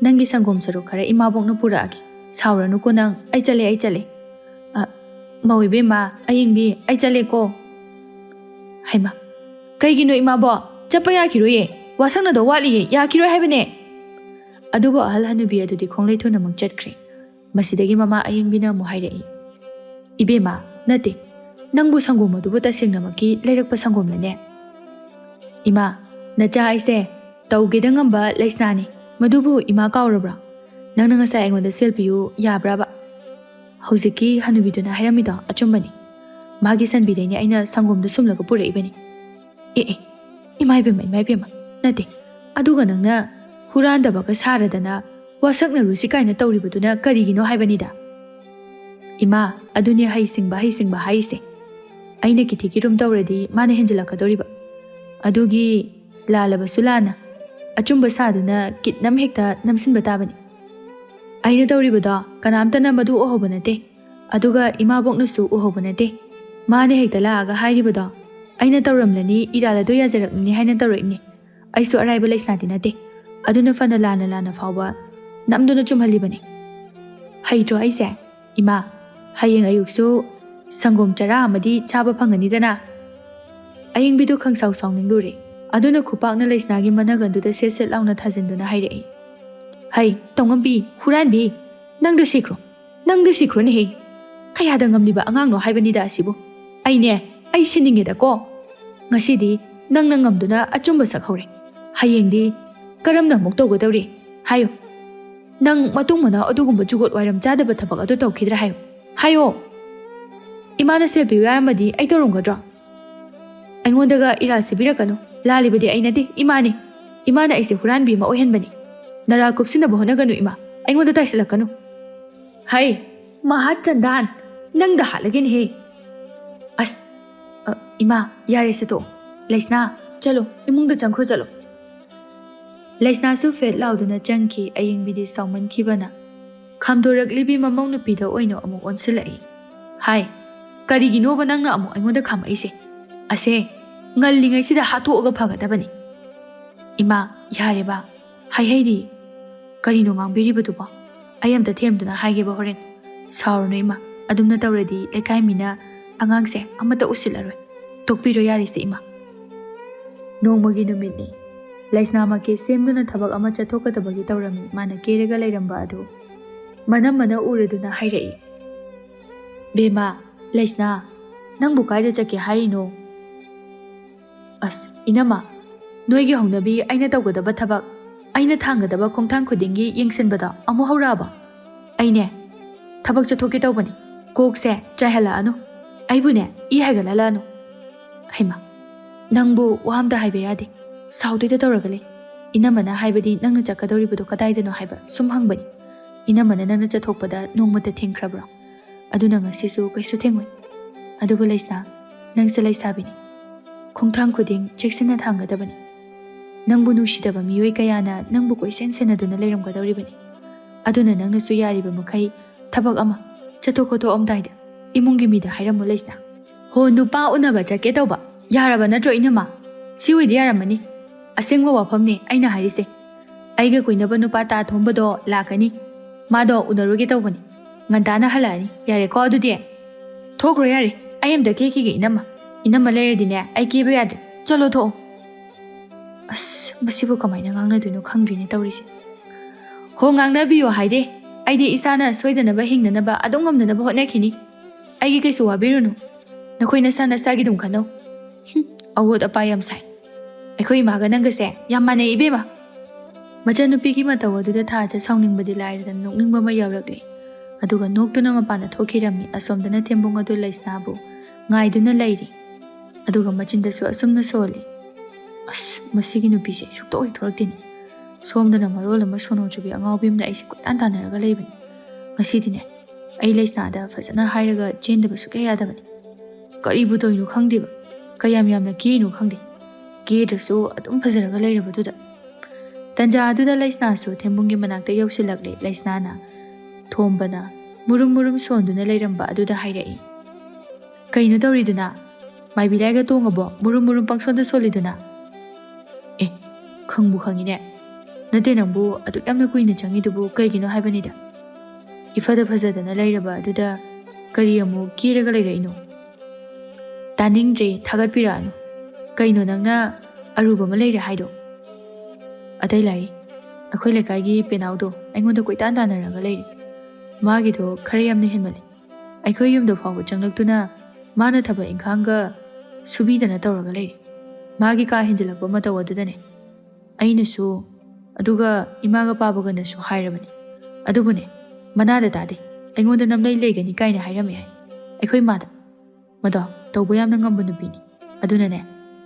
ꯅꯪꯒꯤ ꯁꯪꯒꯣꯝ ꯁꯔꯨꯛ ꯈꯔ ꯏꯃꯥꯕꯣꯛꯅ ꯄꯨꯔꯛꯑꯒꯦ꯫ ꯁꯥꯎꯔꯅꯨꯀꯣ ꯅꯪ ꯑꯩ ꯆꯠꯂꯦ꯫ ꯃꯧ ꯏꯕꯦꯝꯃ ꯑꯌꯤꯡꯕꯤ ꯑꯩ ꯆꯠꯂꯦꯀꯣ꯫ ꯍꯩꯃꯥ ꯀꯩꯒꯤꯅꯣ ꯏꯃꯥꯕꯣꯛ? ꯆꯠꯄ ꯌꯥꯈꯤꯔꯣꯏꯌꯦ ꯋꯥꯁꯛꯅꯗꯧ ꯋꯥꯠꯂꯤꯌꯦ ꯌꯥꯈꯤꯔꯣꯏ ꯍꯥꯏꯕꯅꯦ꯫ ꯑꯗꯨꯕꯨ ꯑꯍꯜ ꯍꯅꯨꯕꯤ ꯑꯗꯨꯗꯤ ꯈꯣꯡꯂꯩ ꯊꯨꯅꯃꯛ ꯆꯠꯈ꯭ꯔꯦ꯫ ꯃꯁꯤꯗꯒꯤ ꯃꯃꯥ ꯑꯌꯤꯡꯕꯤꯅ ꯑꯃꯨꯛ ꯍꯥꯏꯔꯛꯏ꯫ ꯏꯕꯦꯝꯃ ꯅꯠꯇꯦ ꯅꯪꯕꯨ ꯁꯪꯒꯣꯝ ꯑꯗꯨꯕꯨ ꯇꯁꯦꯡꯅꯃꯛꯀꯤ ꯂꯩꯔꯛꯄ ꯁꯪꯒꯣꯝꯂꯅꯦ? ꯏꯃꯥ ꯅꯆꯥ ꯑꯩꯁꯦ ꯇꯧꯒꯦꯗ ꯉꯝꯕ ꯂꯩꯁꯅꯥꯅꯤ ꯃꯗꯨꯕꯨ ꯏꯃꯥ ꯀꯥꯎꯔꯕ꯭ꯔꯥ? ꯅꯪꯅ ꯉꯁꯥꯏ ꯑꯩꯉꯣꯟꯗ ꯁꯦꯜ ꯄꯤꯌꯨ ꯌꯥꯕ꯭ꯔꯥꯕ? ꯍꯧꯖꯤꯛꯀꯤ ꯍꯅꯨꯕꯤꯗꯨꯅ ꯍꯥꯏꯔꯝꯃꯤꯗꯣ ꯑꯆꯨꯝꯕꯅꯤ꯫ ꯃꯥꯒꯤ ꯁꯟꯕꯤꯗꯩꯅꯦ ꯑꯩꯅ ꯁꯪꯒꯣꯝꯗꯣ ꯁꯨꯝꯂꯒ ꯄꯨꯔꯛꯏꯕꯅꯤ꯫ ꯏꯃꯥ ꯏꯕꯦꯝꯃ ꯅꯠꯇꯦ ꯑꯗꯨꯒ ꯅꯪꯅ ꯍꯨꯔꯥꯟꯗꯕꯒ ꯁꯥꯔꯗꯅ ꯋꯥꯁꯛꯅꯔꯨꯁꯤ ꯀꯥꯏꯅ ꯇꯧꯔꯤꯕꯗꯨꯅ ꯀꯔꯤꯒꯤꯅꯣ ꯍꯥꯏꯕꯅꯤꯗ꯫ ꯏꯃꯥ ꯑꯗꯨꯅꯦ ꯍꯩꯁꯤꯡꯕ ꯍꯥꯏꯔꯤꯁꯦ꯫ ꯑꯩꯅ ꯀꯤꯊꯤ ꯀꯤꯔꯨꯝ ꯇꯧꯔꯗꯤ ꯃꯥꯅ ꯍꯦꯟꯖꯤꯜꯂꯛꯀꯗꯧꯔꯤꯕ꯫ ꯑꯗꯨꯒꯤ ꯂꯥꯜꯂꯕꯁꯨ ꯂꯥꯟꯅ ꯑꯆꯨꯝꯕ ꯁꯥꯗꯨꯅ ꯀꯤꯠꯅꯝ ꯍꯦꯛꯇ ꯅꯝꯁꯤꯟꯕ ꯇꯥꯕꯅꯤ꯫ ꯑꯩꯅ ꯇꯧꯔꯤꯕꯗꯣ ꯀꯅꯥꯝꯇꯅ ꯃꯗꯨ ꯎꯍꯧꯕ ꯅꯠꯇꯦ ꯑꯗꯨꯒ ꯏꯃꯥꯕꯣꯛꯅꯁꯨ ꯎꯍꯧꯕ ꯅꯠꯇꯦ꯫ ꯃꯥꯅ ꯍꯦꯛꯇ ꯂꯥꯛꯑꯒ ꯍꯥꯏꯔꯤꯕꯗꯣ ꯑꯩꯅ ꯇꯧꯔꯝꯂꯅꯤ ꯏꯔꯥꯜ ꯑꯗꯨ ꯌꯥꯖꯔꯛꯂꯅꯤ ꯍꯥꯏꯅ ꯇꯧꯔꯛꯏꯅꯤ꯫ ꯑꯩꯁꯨ ꯑꯔꯥꯏꯕ ꯂꯩꯁꯅꯥꯗꯤ ꯅꯠꯇꯦ꯫ ꯑꯗꯨꯅ ꯐꯅ ꯂꯥꯟꯅ ꯐꯥꯎꯕ ꯅꯝꯗꯨꯅ ꯆꯨꯝꯍꯜꯂꯤꯕꯅꯤ꯫ ꯍꯩꯇ꯭ꯔꯣ ꯑꯩꯁꯦ? ꯏꯃꯥ ꯍꯌꯦꯡ ꯑꯌꯨꯛꯁꯨ ꯁꯪꯒꯣꯝ ꯆꯔꯥ ꯑꯃꯗꯤ ꯆꯥꯕ ꯐꯪꯒꯅꯤꯗꯅ꯫ ꯑꯌꯤꯡꯕꯤꯗꯨ ꯈꯪꯁꯥꯎ ꯁꯥꯎꯅꯤꯡꯂꯨꯔꯦ꯫ ꯑꯗꯨꯅ ꯈꯨꯄꯥꯛꯅ ꯂꯩꯁꯅꯥꯒꯤ ꯃꯅꯒꯟꯗꯨꯗ ꯁꯦꯠ ꯂꯥꯎꯅ ꯊꯥꯖꯤꯟꯗꯨꯅ ꯍꯥꯏꯔꯛꯏ꯫ ꯍꯩ ꯇꯧꯉꯝꯕꯤ ꯍꯨꯔꯥꯟꯕꯤ ꯅꯪꯗ ꯁꯤꯈ꯭ꯔꯣꯅꯦꯍꯦ꯫ ꯀꯌꯥꯗ ꯉꯝꯂꯤꯕ ꯑꯉꯥꯡꯅꯣ ꯍꯥꯏꯕꯅꯤꯗ ꯑꯁꯤꯕꯨ꯫ ꯑꯩ ꯁꯤꯅꯤꯡꯉꯦꯗꯀꯣ꯫ ꯉꯁꯤꯗꯤ ꯅꯪꯅ ꯉꯝꯗꯨꯅ ꯑꯆꯨꯝꯕ ꯁꯛꯍꯧꯔꯦ꯫ ꯍꯌꯦꯡꯗꯤ ꯀꯔꯝꯅ ꯑꯃꯨꯛ ꯇꯧꯒꯗꯧꯔꯤ ꯍꯥꯏꯌꯨ꯫ ꯅꯪ ꯃꯇꯨꯡ ꯃꯅꯥꯎ ꯑꯗꯨꯒꯨꯝꯕ ꯖꯨꯒꯣꯠ ꯋꯥꯏꯔꯝ ꯆꯥꯗꯕ ꯊꯕꯛ ꯑꯗꯨ ꯇꯧꯈꯤꯗ꯭ꯔꯥ ꯍꯥꯏꯌꯣ꯫ ꯏꯃꯥꯅ ꯁꯦꯜ ꯄꯤꯌꯨ ꯌꯥꯔꯝꯃꯗꯤ ꯑꯩ ꯇꯧꯔꯝꯒꯗ꯭ꯔꯣ? ꯑꯩꯉꯣꯟꯗꯒ ꯏꯔꯥꯜ ꯁꯤꯕꯤꯔꯛꯀꯅꯨ. ꯂꯥꯜꯂꯤꯕꯗꯤ ꯑꯩ ꯅꯠꯇꯦ, ꯏꯃꯥꯅꯤ. ꯏꯃꯥꯅ ꯑꯩꯁꯦ ꯍꯨꯔꯥꯟꯕꯤ ꯑꯃ ꯑꯣꯏꯍꯟꯕꯅꯤ. ꯅꯔꯥꯜ ꯀꯨꯞꯁꯤꯟꯅꯕ ꯍꯣꯠꯅꯒꯅꯨ ꯏꯃꯥ. ꯑꯩꯉꯣꯟꯗ ꯇꯥꯏꯁꯤꯜꯂꯛꯀꯅꯨ. ꯍꯩ, ꯃꯍꯥ ꯆꯟꯗꯥꯟ, ꯅꯪꯗ ꯍꯥꯠꯂꯒꯦꯅꯦꯍꯦ. ꯑꯁ, ꯏꯃꯥ, ꯌꯥꯔꯦꯁꯦ ꯇꯣꯛꯑꯣ. ꯂꯩꯁꯅꯥ, ꯆꯠꯂꯣ, ꯏꯃꯨꯡꯗ ꯆꯪꯈ꯭ꯔꯣ ꯆꯠꯂꯣ. ꯂꯩꯁꯅꯥꯁꯨ ꯐꯦꯠ ꯂꯥꯎꯗꯨꯅ ꯆꯪꯈꯤ. ꯑꯌꯤꯡꯕꯤꯗꯤ ꯁꯥꯎꯃꯟꯈꯤꯕꯅ ꯈꯥꯝꯗꯣꯔꯛꯂꯤꯕꯤ ꯃꯃꯧ ꯅꯨꯄꯤꯗ ꯑꯣꯏꯅ ꯑꯃꯨꯛ ꯑꯣꯟꯁꯤꯜꯂꯛꯏ. ꯍꯥꯏ, ꯀꯔꯤꯒꯤꯅꯣꯕ ꯅꯪꯅ ꯑꯃꯨꯛ ꯑꯩꯉꯣꯟꯗ ꯈꯥꯝꯃꯛꯏꯁꯦ? ꯑꯁꯦ, ꯉꯜꯂꯤꯉꯩꯁꯤꯗ ꯍꯥꯠꯇꯣꯛꯑꯒ ꯐꯒꯗꯕꯅꯤ. ꯏꯃꯥ, ꯌꯥꯔꯦꯕ. ꯍꯩꯗꯤ, ꯀꯔꯤꯅꯣ ꯉꯥꯡꯕꯤꯔꯤꯕꯗꯨꯕꯣ? ꯑꯩ ꯑꯝꯇ ꯊꯦꯝꯗꯨꯅ ꯍꯥꯏꯒꯦꯕ ꯍꯣꯔꯦꯟ. ꯁꯥꯎꯔꯅꯨ ꯏꯃꯥ. ꯑꯗꯨꯝꯅ ꯇꯧꯔꯗꯤ ꯂꯩꯀꯥꯏ ꯃꯤꯅ ꯑꯉꯥꯡꯁꯦ ꯑꯃꯠꯇ ꯎꯁꯤꯜꯂꯔꯣꯏ. ꯇꯣꯛꯄꯤꯔꯣ ꯌꯥꯔꯤꯁꯦ ꯏꯃꯥ. ꯅꯣꯡꯃꯒꯤ ꯅꯨꯃꯤꯠꯅꯤ. ꯂꯩꯁꯅꯥ ꯃꯀꯦ ꯁꯦꯝꯗꯨꯅ ꯊꯕꯛ ꯑꯃ ꯆꯠꯊꯣꯛꯀꯗꯕꯒꯤ ꯇꯧꯔꯝꯃꯤ. ꯃꯥꯅ ꯀꯦꯔꯒ ꯂꯩꯔꯝꯕ ꯑꯗꯨ ꯃꯅꯝꯃꯅ ꯎꯔꯗꯨꯅ ꯍꯥꯏꯔꯛꯏ. ꯕꯦꯝꯃ, ꯂꯩꯁꯅꯥ, ꯅꯪꯕꯨ ꯀꯥꯏꯗ ꯆꯠꯀꯦ ꯍꯥꯏꯔꯤꯅꯣ? ꯑꯁ, ꯏꯅꯝꯃ, ꯅꯣꯏꯒꯤ ꯍꯧꯅꯕꯤ ꯑꯩꯅ ꯇꯧꯒꯗꯕ ꯊꯕꯛ, ꯑꯩꯅ ꯊꯥꯡꯒꯗꯕ ꯈꯣꯡꯊꯥꯡ ꯈꯨꯗꯤꯡꯒꯤ ꯌꯦꯡꯁꯤꯟꯕꯗꯣ ꯑꯃꯨꯛ ꯍꯧꯔꯛꯑꯕ? ꯑꯩꯅꯦ, ꯊꯕꯛ ꯆꯠꯊꯣꯛꯀꯦ ꯇꯧꯕꯅꯤ. ꯀꯣꯛꯁꯦ ꯆꯥꯏꯍꯜꯂꯛꯑꯅꯨ. ꯑꯩꯕꯨꯅꯦ, ꯏ ꯍꯥꯏꯒꯠꯍꯜꯂꯛꯑꯅꯨ. ꯍꯩꯃꯥ, ꯅꯪꯕꯨ ꯋꯥ ꯑꯝꯇ ꯍꯥꯏꯕ ꯌꯥꯗꯦ. ꯁꯥꯎꯗꯣꯏꯗ ꯇꯧꯔꯒ ꯂꯩ. ꯏꯅꯝꯃꯅ ꯍꯥꯏꯕꯗꯤ ꯅꯪꯅ ꯆꯠꯀꯗꯧꯔꯤꯕꯗꯣ ꯀꯗꯥꯏꯗꯅꯣ ꯍꯥꯏꯕ ꯁꯨꯝ ꯍꯪꯕꯅꯤ. ꯏꯅꯝꯃꯅ ꯅꯪꯅ ꯆꯠꯊꯣꯛꯄꯗ ꯅꯣꯡꯃꯇ ꯊꯤꯡꯈ꯭ꯔꯕ꯭ꯔꯣ? ꯑꯗꯨꯅ ꯉꯁꯤꯁꯨ ꯀꯩꯁꯨ ꯊꯦꯡꯉꯣꯏ. ꯑꯗꯨꯕꯨ ꯂꯩꯁꯅꯥ, ꯅꯪꯁꯦ ꯂꯩꯁꯥꯕꯤꯅꯤ. ꯈꯣꯡꯊꯥꯡ ꯈꯨꯗꯤꯡ ꯆꯦꯛꯁꯤꯟꯅ ꯊꯥꯡꯒꯗꯕꯅꯤ. ꯅꯪꯕꯨ ꯅꯨꯡꯁꯤꯗꯕ ꯃꯤꯑꯣꯏ ꯀꯌꯥꯅ ꯅꯪꯕꯨ ꯀꯣꯏꯁꯦꯟ ꯁꯦꯟꯅꯗꯨꯅ ꯂꯩꯔꯝꯒꯗꯧꯔꯤꯕꯅꯤ. ꯑꯗꯨꯅ ꯅꯪꯅꯁꯨ ꯌꯥꯔꯤꯕ ꯃꯈꯩ ꯊꯕꯛ ꯑꯃ ꯆꯠꯊꯣꯛ ꯈꯣꯠꯊꯣꯛꯑꯝꯗꯥꯏꯗ ꯏꯃꯨꯡꯒꯤ ꯃꯤꯗ ꯍꯥꯏꯔꯝꯃꯨ ꯂꯩꯁꯅꯥ. ꯍꯣ, ꯅꯨꯄꯥ ꯎꯅꯕ ꯆꯠꯀꯦ ꯇꯧꯕ. ꯌꯥꯔꯕ ꯅꯠꯇ꯭ꯔꯣ ꯏꯅꯝꯃ? ꯁꯤ ꯑꯣꯏꯗꯤ ꯌꯥꯔꯝꯃꯅꯤ. ꯑꯁꯦꯡꯕ ꯋꯥꯐꯝꯅꯤ ꯑꯩꯅ ꯍꯥꯏꯔꯤꯁꯦ. ꯑꯩꯒ ꯀꯣꯏꯅꯕ ꯅꯨꯄꯥ ꯇꯥ ꯊꯣꯡꯕꯗꯣ ꯂꯥꯛꯀꯅꯤ. ꯃꯥꯗꯣ ꯎꯅꯔꯨꯒꯦ ꯇꯧꯕꯅꯤ. ꯉꯟꯇꯥꯅ ꯍꯜꯂꯛꯑꯅꯤ. ꯌꯥꯔꯦꯀꯣ ꯑꯗꯨꯗꯤ? ꯊꯣꯛꯈ꯭ꯔꯣ ꯌꯥꯔꯦ. ꯑꯩ ꯑꯝꯇ ꯀꯦꯈꯤꯒꯦ ꯏꯅꯝꯃ. ꯏꯅꯝꯃ ꯂꯩꯔꯗꯤꯅꯦ ꯑꯩ ꯀꯦꯕ ꯌꯥꯗ꯭ꯔꯦ. ꯆꯠꯂꯣ, ꯊꯣꯛꯑꯣ. ꯑꯁ, ꯃꯁꯤꯕꯨ ꯀꯃꯥꯏꯅ ꯉꯥꯡꯅꯗꯣꯏꯅꯣ ꯈꯪꯗ꯭ꯔꯤꯅꯦ ꯇꯧꯔꯤꯁꯦ. ꯍꯣ, ꯉꯥꯡꯅꯕꯤꯌꯣ ꯍꯥꯏꯗꯦ. ꯑꯩꯗꯤ ꯏꯁꯥꯅ ꯁꯣꯏꯗꯅꯕ ꯍꯤꯡꯅꯅꯕ ꯑꯗꯨꯝ ꯉꯝꯅꯅꯕ ꯍꯣꯠꯅꯈꯤꯅꯤ. ꯑꯩꯒꯤ ꯀꯩꯁꯨ ꯋꯥꯕꯤꯔꯨꯅꯨ. ꯅꯈꯣꯏ ꯅꯁꯥ ꯅꯁꯥꯒꯤ ꯑꯗꯨꯝ ꯈꯟꯅꯧ. ꯑꯋꯣꯠ ꯑꯄꯥ ꯌꯥꯝ ꯁꯥꯏ. ꯑꯩꯈꯣꯏ ꯏꯃꯥꯒ ꯅꯪꯒꯁꯦ ꯌꯥꯝ ꯃꯥꯟꯅꯩ ꯏꯕꯦꯝꯃ. ꯃꯆꯟꯅꯨꯄꯤꯒꯤ ꯃꯇꯧ ꯑꯗꯨꯗ ꯊꯥꯖ ꯁꯥꯎꯅꯤꯡꯕꯗꯤ ꯂꯥꯏꯔꯗꯅ ꯅꯣꯛꯅꯤꯡꯕ ꯑꯃ ꯌꯥꯎꯔꯛꯂꯤ. ꯑꯗꯨꯒ ꯅꯣꯛꯇꯨꯅ ꯃꯄꯥꯟꯗ ꯊꯣꯛꯈꯤꯔꯝꯃꯤ. ꯑꯁꯣꯝꯗꯅ ꯊꯦꯝꯕꯨꯡ ꯑꯗꯨ ꯂꯩꯁꯅꯥꯕꯨ ꯉꯥꯏꯗꯨꯅ ꯂꯩꯔꯤ. ꯑꯗꯨꯒ ꯃꯆꯤꯟꯗꯁꯨ ꯑꯁꯨꯝꯅ ꯁꯣꯜꯂꯤ. ꯑꯁ, ꯃꯁꯤꯒꯤ ꯅꯨꯄꯤꯁꯦ ꯁꯨꯛꯊꯣꯛ ꯍꯦꯛ ꯊꯣꯛꯂꯛꯇꯦꯅꯦ. ꯁꯣꯝꯗꯅ ꯃꯔꯣꯜ ꯑꯃ ꯁꯣꯅꯣ ꯆꯨꯕꯤ ꯑꯉꯥꯎꯕꯤ ꯑꯃꯅ ꯑꯩꯁꯦ ꯀꯣꯏꯇꯥꯟ ꯇꯥꯟꯅꯔꯒ ꯂꯩꯕꯅꯤ. ꯉꯁꯤꯗꯤꯅꯦ, ꯑꯩ ꯂꯩꯁꯅꯥꯗ ꯐꯖꯅ ꯍꯥꯏꯔꯒ ꯆꯦꯟꯗꯕ ꯁꯨꯛꯌꯥ ꯌꯥꯗꯕꯅꯤ. ꯀꯔꯤꯕꯨ ꯇꯧꯔꯤꯅꯣ ꯈꯪꯗꯦꯕ. ꯀꯌꯥꯝ ꯌꯥꯝꯅ ꯀꯦꯔꯤꯅꯣ ꯈꯪꯗꯦ. ꯀꯦꯗ꯭ꯔꯁꯨ ꯑꯗꯨꯝ ꯐꯖꯔꯒ ꯂꯩꯔꯕꯗꯨꯗ. ꯇꯟꯖꯥ ꯑꯗꯨꯗ ꯂꯩꯁꯅꯥꯁꯨ ꯊꯦꯝꯕꯨꯡꯒꯤ ꯃꯅꯥꯛꯇ ꯌꯧꯁꯤꯜꯂꯛꯂꯦ. ꯂꯩꯁꯅꯥꯅ ꯊꯣꯝꯕꯅ मुरुम मुरुम सोंदुना लेरंबा अदुदा हाइरई कइनो तौरीदुना माइबिलाइगा तोंगबो मुरुम मुरुम पंगसोंदा सोलिदुना ए खंगबु खंगिने नते नंबु अदुक यामना कुइना चंगिदुबु कइगिनो हाइबनिदा इफदा फजदना लेरबा अदुदा करी अमु कीरगा लेरइनो तानिंग्रे थागतपिरानु कइनो नंगना अरुबा मा लेरे हाइदो अतै लाइ अखोइ लेकाइगी पेनाउदो अइंगोंदा कोइतान तानरगा लेरि मागिदो खरे यामना हेनमले अखोइ युमदो फावबो चंगलक्तुना माना थबा इंखांगा सुबीदना तौरगा लेरि मागी का हेंजलकबा मतौ अदुदने अइनसु अदुगा इमागा पाबगनसु हाइरबनि अदुबुने मनादा तादे अइंगोंदा नमलै लेगनि काइना हाइरमे हाइ अखोइ मादा मदो तौबो यामना ngamba नुपिनि अदुनने